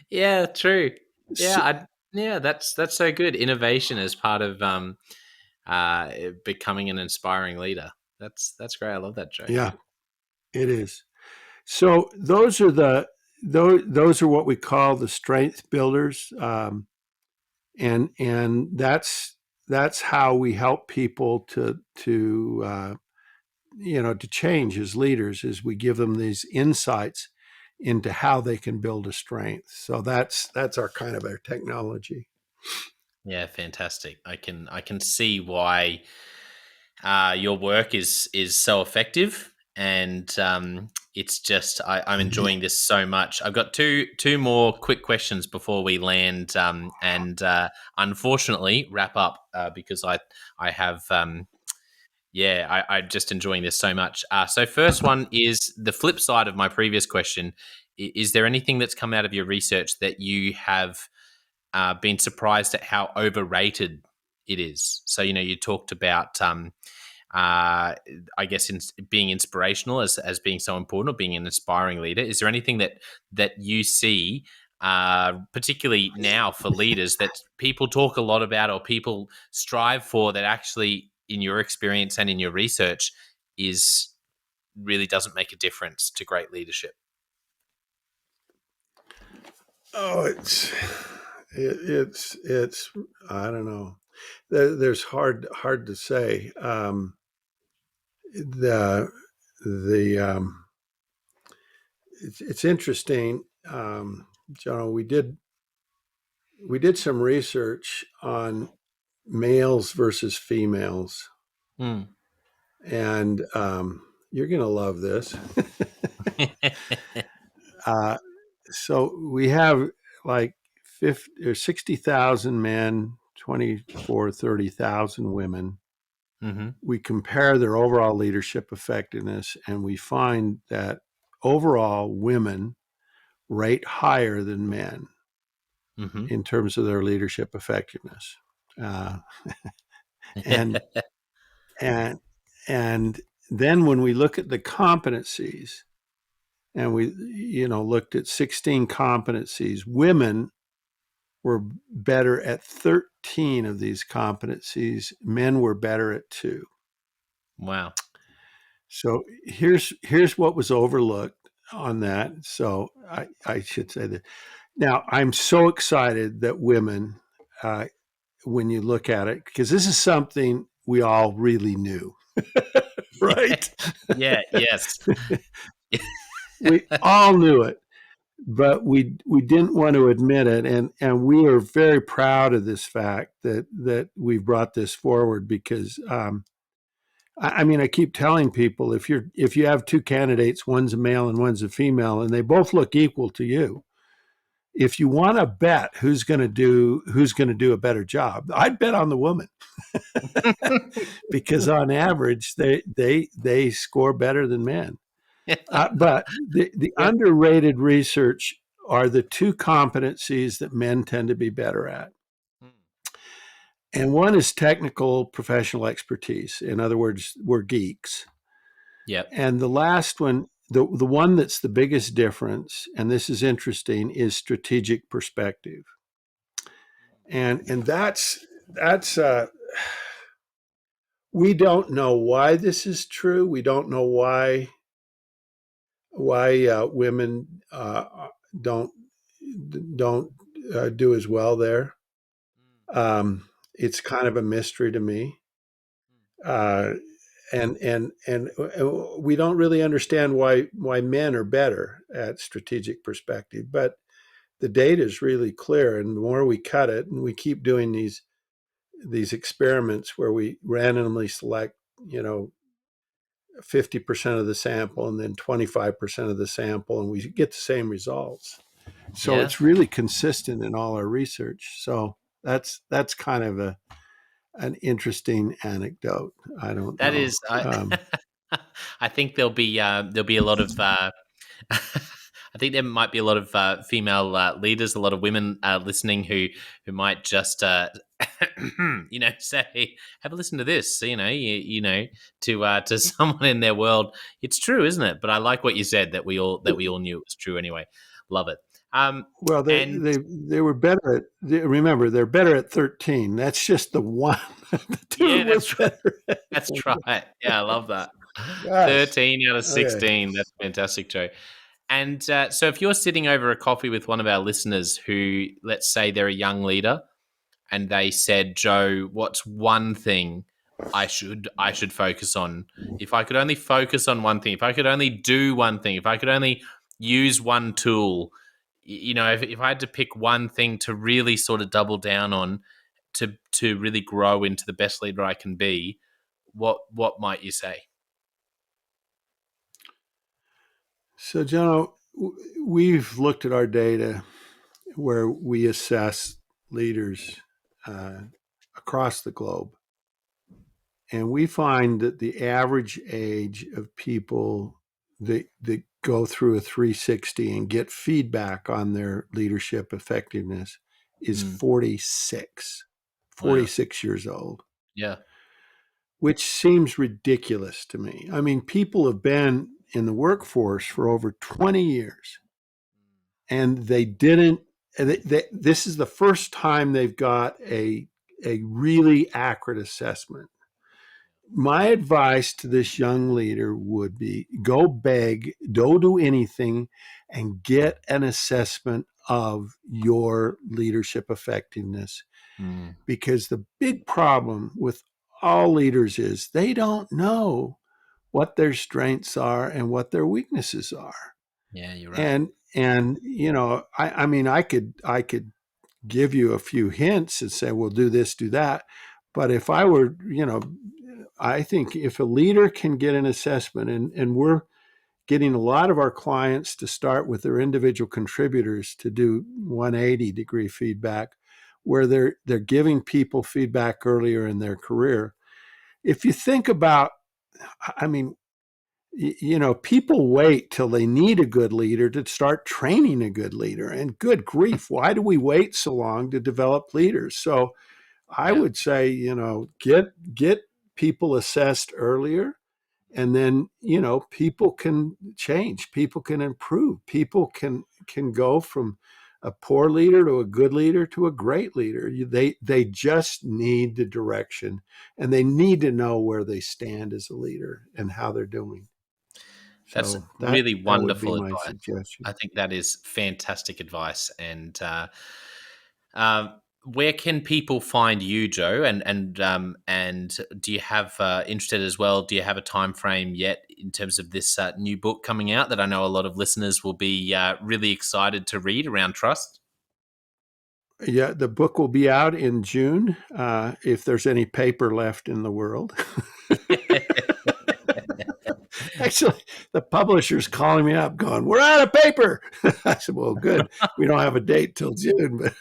Yeah, true. Yeah, So, yeah, that's so good. Innovation as part of becoming an inspiring leader. That's great. I love that, Joe. yeah, it is. So those are what we call the strength builders. And that's how we help people to change as leaders, is we give them these insights into how they can build a strength. So that's our kind of our technology. Yeah, fantastic. I can see why your work is so effective, and it's just I'm Mhm. enjoying this so much. I've got two more quick questions before we land, and unfortunately wrap up because I have yeah, I'm just enjoying this so much. So first one is the flip side of my previous question. Is there anything that's come out of your research that you have been surprised at how overrated it is? So you talked about I guess being inspirational as being so important, or being an inspiring leader. Is there anything that you see, particularly now for leaders, that people talk a lot about or people strive for, that actually, in your experience and in your research, is really doesn't make a difference to great leadership? Oh, it's I don't know. There's hard to say. The the It's interesting, John. We did some research on males versus females, Mm. and you're going to love this. uh, so we have like 50 or 60,000 men, 24, 30,000 women. Mm-hmm. We compare their overall leadership effectiveness, and we find that overall women rate higher than men Mm-hmm. in terms of their leadership effectiveness. Uh, and and and then when we look at the competencies, and we looked at 16 competencies, women were better at 13 of these competencies, men were better at 2. Wow. So here's what was overlooked on that. So I should say that now I'm so excited that women, when you look at it, because this is something we all really knew, right? Yeah. Yes. We all knew it, but we didn't want to admit it, and we are very proud of this fact that we've brought this forward, because I mean, I keep telling people, if you have two candidates, one's a male and one's a female, and they both look equal to you, if you want to bet who's going to do a better job, I'd bet on the woman. Because on average they score better than men. But the Yeah. underrated research are the two competencies that men tend to be better at. Mm. And one is technical professional expertise. In other words, we're geeks. Yep. And the last one, the one that's the biggest difference, and this is interesting, is strategic perspective. And that's we don't know why this is true. We don't know why women don't don't do as well there. It's kind of a mystery to me, uh, and we don't really understand why men are better at strategic perspective. But the data is really clear, and the more we cut it, and we keep doing these experiments where we randomly select, 50% of the sample and then 25% of the sample, and we get the same results. So Yeah. it's really consistent in all our research. So that's kind of an interesting anecdote. I don't That know. is, I think there'll be a lot of. I think there might be a lot of female leaders, a lot of women listening who might just, say, "Have a listen to this." To someone in their world, it's true, isn't it? But I like what you said, that we all knew it was true anyway. Love it. Well, And they were better at. Remember, they're better at 13. That's just the one. The two yeah, were that's right. better. That's right. Yeah, I love that. Gosh. 13 out of Okay. 16. That's fantastic, Joe. And so, if you're sitting over a coffee with one of our listeners who, let's say, they're a young leader, and they said, "Joe, what's one thing I should focus on? If I could only focus on one thing, if I could only do one thing, if I could only use one tool, if I had to pick one thing to really sort of double down on to really grow into the best leader I can be, what might you say?" So, Jono, we've looked at our data where we assess leaders uh, across the globe, and we find that the average age of people that go through a 360 and get feedback on their leadership effectiveness is Mm, 46, wow. 46 years old, Yeah. which seems ridiculous to me. I mean, people have been in the workforce for over 20 years and they didn't. This is the first time they've got a really accurate assessment. My advice to this young leader would be go beg, don't do anything, and get an assessment of your leadership effectiveness. Mm, Because the big problem with all leaders is they don't know what their strengths are and what their weaknesses are. yeah, you're right. And I mean I could give you a few hints and say, well, do this, do that. But if I were, I think if a leader can get an assessment, and we're getting a lot of our clients to start with their individual contributors to do 180-degree feedback, where they're giving people feedback earlier in their career. If you think about, I mean, people wait till they need a good leader to start training a good leader. And good grief, why do we wait so long to develop leaders? So I Yeah. would say, get people assessed earlier, and then people can change, people can improve, people can go from a poor leader to a good leader to a great leader. They just need the direction, and they need to know where they stand as a leader and how they're doing. That's So really that would be wonderful my advice. suggestion. I think that is fantastic advice. And uh, where can people find you, Joe? And do you have interested as well? Do you have a time frame yet in terms of this new book coming out that I know a lot of listeners will be really excited to read around trust? Yeah, the book will be out in June, if there's any paper left in the world. Actually, the publisher's calling me up, going, "We're out of paper." I said, "Well, good. We don't have a date till June." But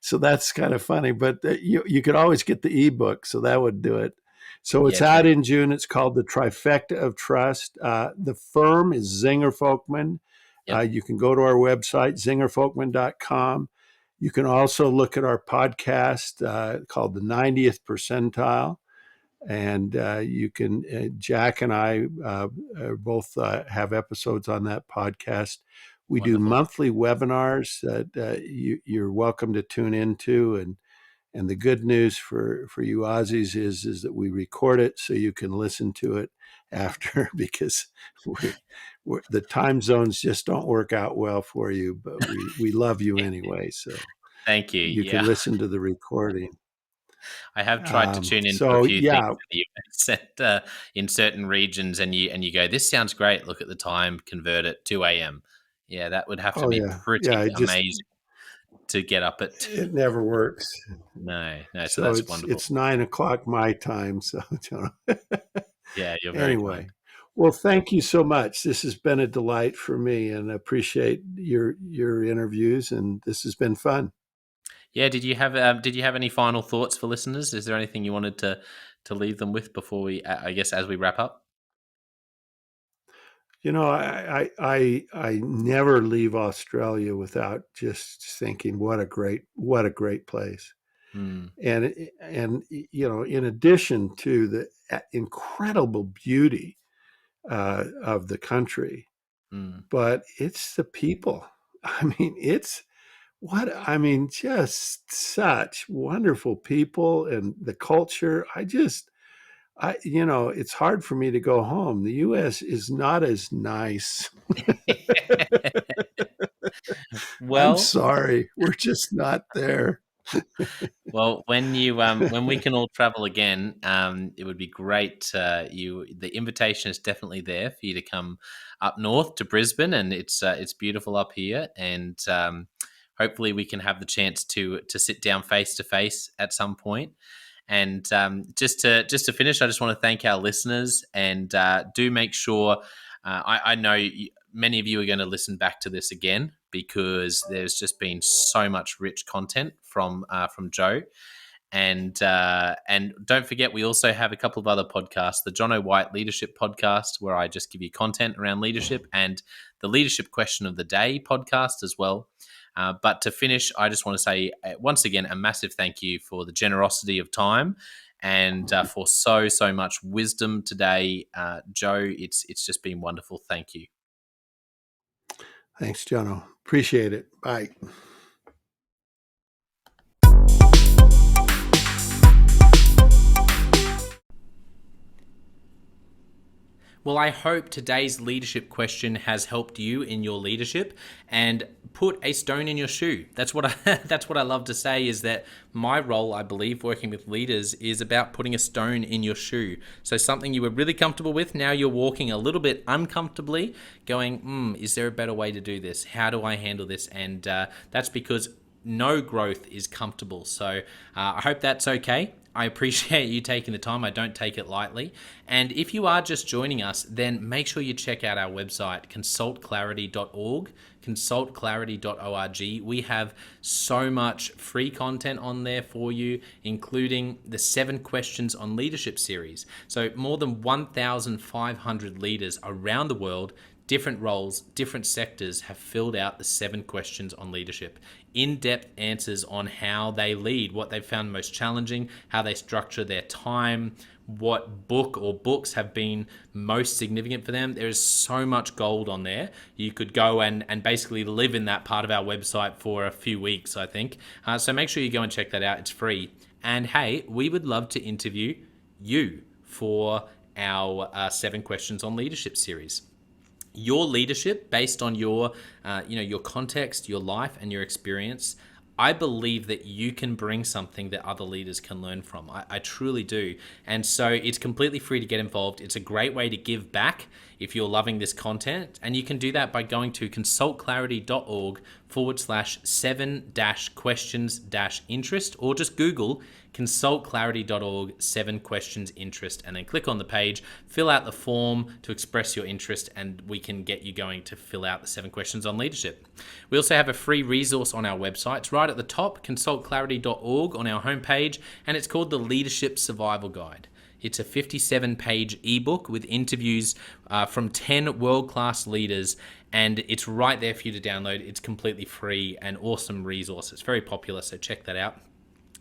so that's kind of funny. But you could always get the ebook, so that would do it. So it's Yeah, true. out in June. It's called The Trifecta of Trust. The firm is Zinger Folkman. Yep. You can go to our website, zingerfolkman.com. You can also look at our podcast called The 90th Percentile. And you can, Jack and I both have episodes on that podcast. We do Wonderful. monthly webinars that you're welcome to tune into. And the good news for you Aussies is that we record it so you can listen to it after, because the time zones just don't work out well for you, but we love you anyway. So Thank you. you Yeah. can listen to the recording. I have tried to tune into a So few things yeah, in the US in certain regions, and you go, this sounds great. Look at the time, convert it 2 a.m. Yeah, that would have to oh be yeah, pretty yeah. amazing to get up at. It never works. No. So So that's it's wonderful. 9 o'clock my time. So Yeah, you're very kind. anyway, well, thank you so much. This has been a delight for me, and I appreciate your interviews, and this has been fun. Yeah, did you have any final thoughts for listeners? Is there anything you wanted to leave them with before we, I guess, as we wrap up? You know, I never leave Australia without just thinking what a great place. Mm, And in addition to the incredible beauty of the country, mm. but it's the people. Just such wonderful people and the culture. It's hard for me to go home. The US is not as nice. I'm Well, sorry. We're just not there. Well, when we can all travel again, it would be great. The invitation is definitely there for you to come up north to Brisbane, and it's beautiful up here. And hopefully, we can have the chance to sit down face to face at some point. And just to finish, I just want to thank our listeners, and do make sure. I know many of you are going to listen back to this again, because there's just been so much rich content from Joe. And don't forget, we also have a couple of other podcasts: the John O. White Leadership Podcast, where I just give you content around leadership, and the Leadership Question of the Day podcast as well. But to finish, I just want to say once again a massive thank you for the generosity of time, and for so much wisdom today, Joe. It's just been wonderful. Thank you. Thanks, Jono. Appreciate it. Bye. Well, I hope today's leadership question has helped you in your leadership and put a stone in your shoe. That's what I love to say, is that my role, I believe, working with leaders is about putting a stone in your shoe. So something you were really comfortable with, now you're walking a little bit uncomfortably, going, is there a better way to do this? How do I handle this? And that's because no growth is comfortable. So I hope that's okay. I appreciate you taking the time. I don't take it lightly. And if you are just joining us, then make sure you check out our website, consultclarity.org, consultclarity.org. We have so much free content on there for you, including the 7 Questions on Leadership series. So more than 1,500 leaders around the world, different roles, different sectors, have filled out the 7 questions on leadership. In-depth answers on how they lead, what they've found most challenging, how they structure their time, what book or books have been most significant for them. There is so much gold on there. You could go and basically live in that part of our website for a few weeks, I think. So make sure you go and check that out. It's free. And hey, we would love to interview you for our 7 Questions on Leadership series. Your leadership, based on your context, your life, and your experience, I believe that you can bring something that other leaders can learn from. I truly do. And so it's completely free to get involved. It's a great way to give back if you're loving this content. And you can do that by going to consultclarity.org/7-questions-interest, or just Google consultclarity.org 7 questions interest, and then click on the page, fill out the form to express your interest, and we can get you going to fill out the 7 questions on leadership. We also have a free resource on our website. It's right at the top, consultclarity.org, on our homepage, and it's called the Leadership Survival Guide. It's a 57-page ebook with interviews from 10 world-class leaders, and it's right there for you to download. It's completely free and awesome resource. It's very popular, so check that out.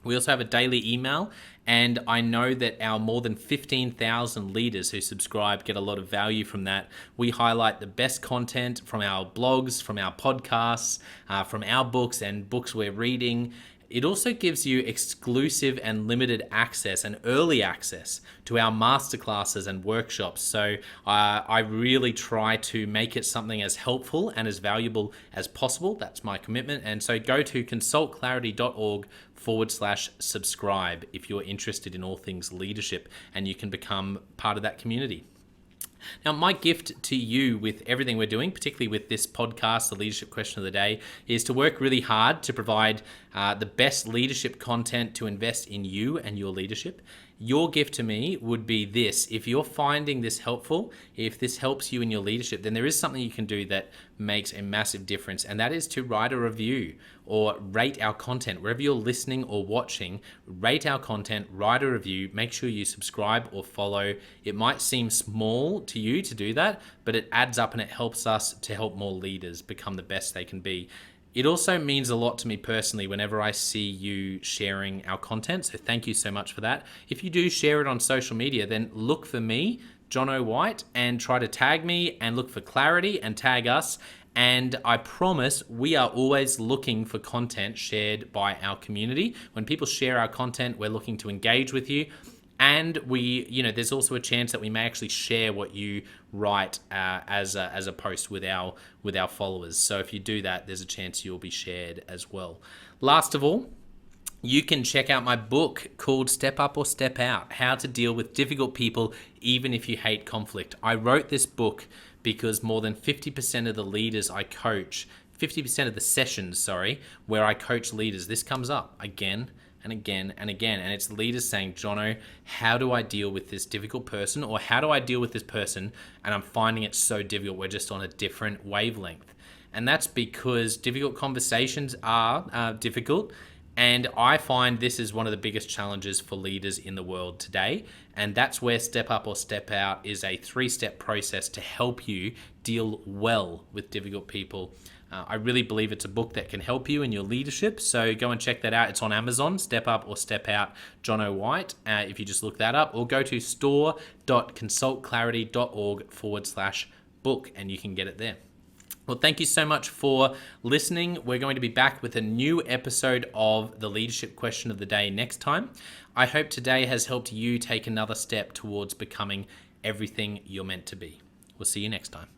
We also have a daily email, and I know that our more than 15,000 leaders who subscribe get a lot of value from that. We highlight the best content from our blogs, from our podcasts, from our books and books we're reading. It also gives you exclusive and limited access and early access to our masterclasses and workshops. So I really try to make it something as helpful and as valuable as possible. That's my commitment. And so go to consultclarity.org/subscribe if you're interested in all things leadership, and you can become part of that community. Now, my gift to you with everything we're doing, particularly with this podcast, the Leadership Question of the Day, is to work really hard to provide the best leadership content to invest in you and your leadership. Your gift to me would be this. If you're finding this helpful, if this helps you in your leadership, then there is something you can do that makes a massive difference, and that is to write a review or rate our content. Wherever you're listening or watching, rate our content, write a review, make sure you subscribe or follow. It might seem small to you to do that, but it adds up and it helps us to help more leaders become the best they can be. It also means a lot to me personally whenever I see you sharing our content, so thank you so much for that. If you do share it on social media, then look for me, Jono White, and try to tag me, and look for Clarity and tag us. And I promise we are always looking for content shared by our community. When people share our content, we're looking to engage with you. And there's also a chance that we may actually share what you write as a post with our followers. So if you do that, there's a chance you'll be shared as well. Last of all, you can check out my book called Step Up or Step Out: How to Deal with Difficult People Even If You Hate Conflict. I wrote this book because more than 50% of the leaders I coach, 50% of the sessions, where I coach leaders, this comes up again and again and again. And it's leaders saying, Jono, how do I deal with this difficult person? Or how do I deal with this person? And I'm finding it so difficult. We're just on a different wavelength. And that's because difficult conversations are difficult. And I find this is one of the biggest challenges for leaders in the world today. And that's where Step Up or Step Out is a 3-step process to help you deal well with difficult people. I really believe it's a book that can help you in your leadership. So go and check that out. It's on Amazon, Step Up or Step Out, Jono White. If you just look that up, or go to store.consultclarity.org/book and you can get it there. Well, thank you so much for listening. We're going to be back with a new episode of the Leadership Question of the Day next time. I hope today has helped you take another step towards becoming everything you're meant to be. We'll see you next time.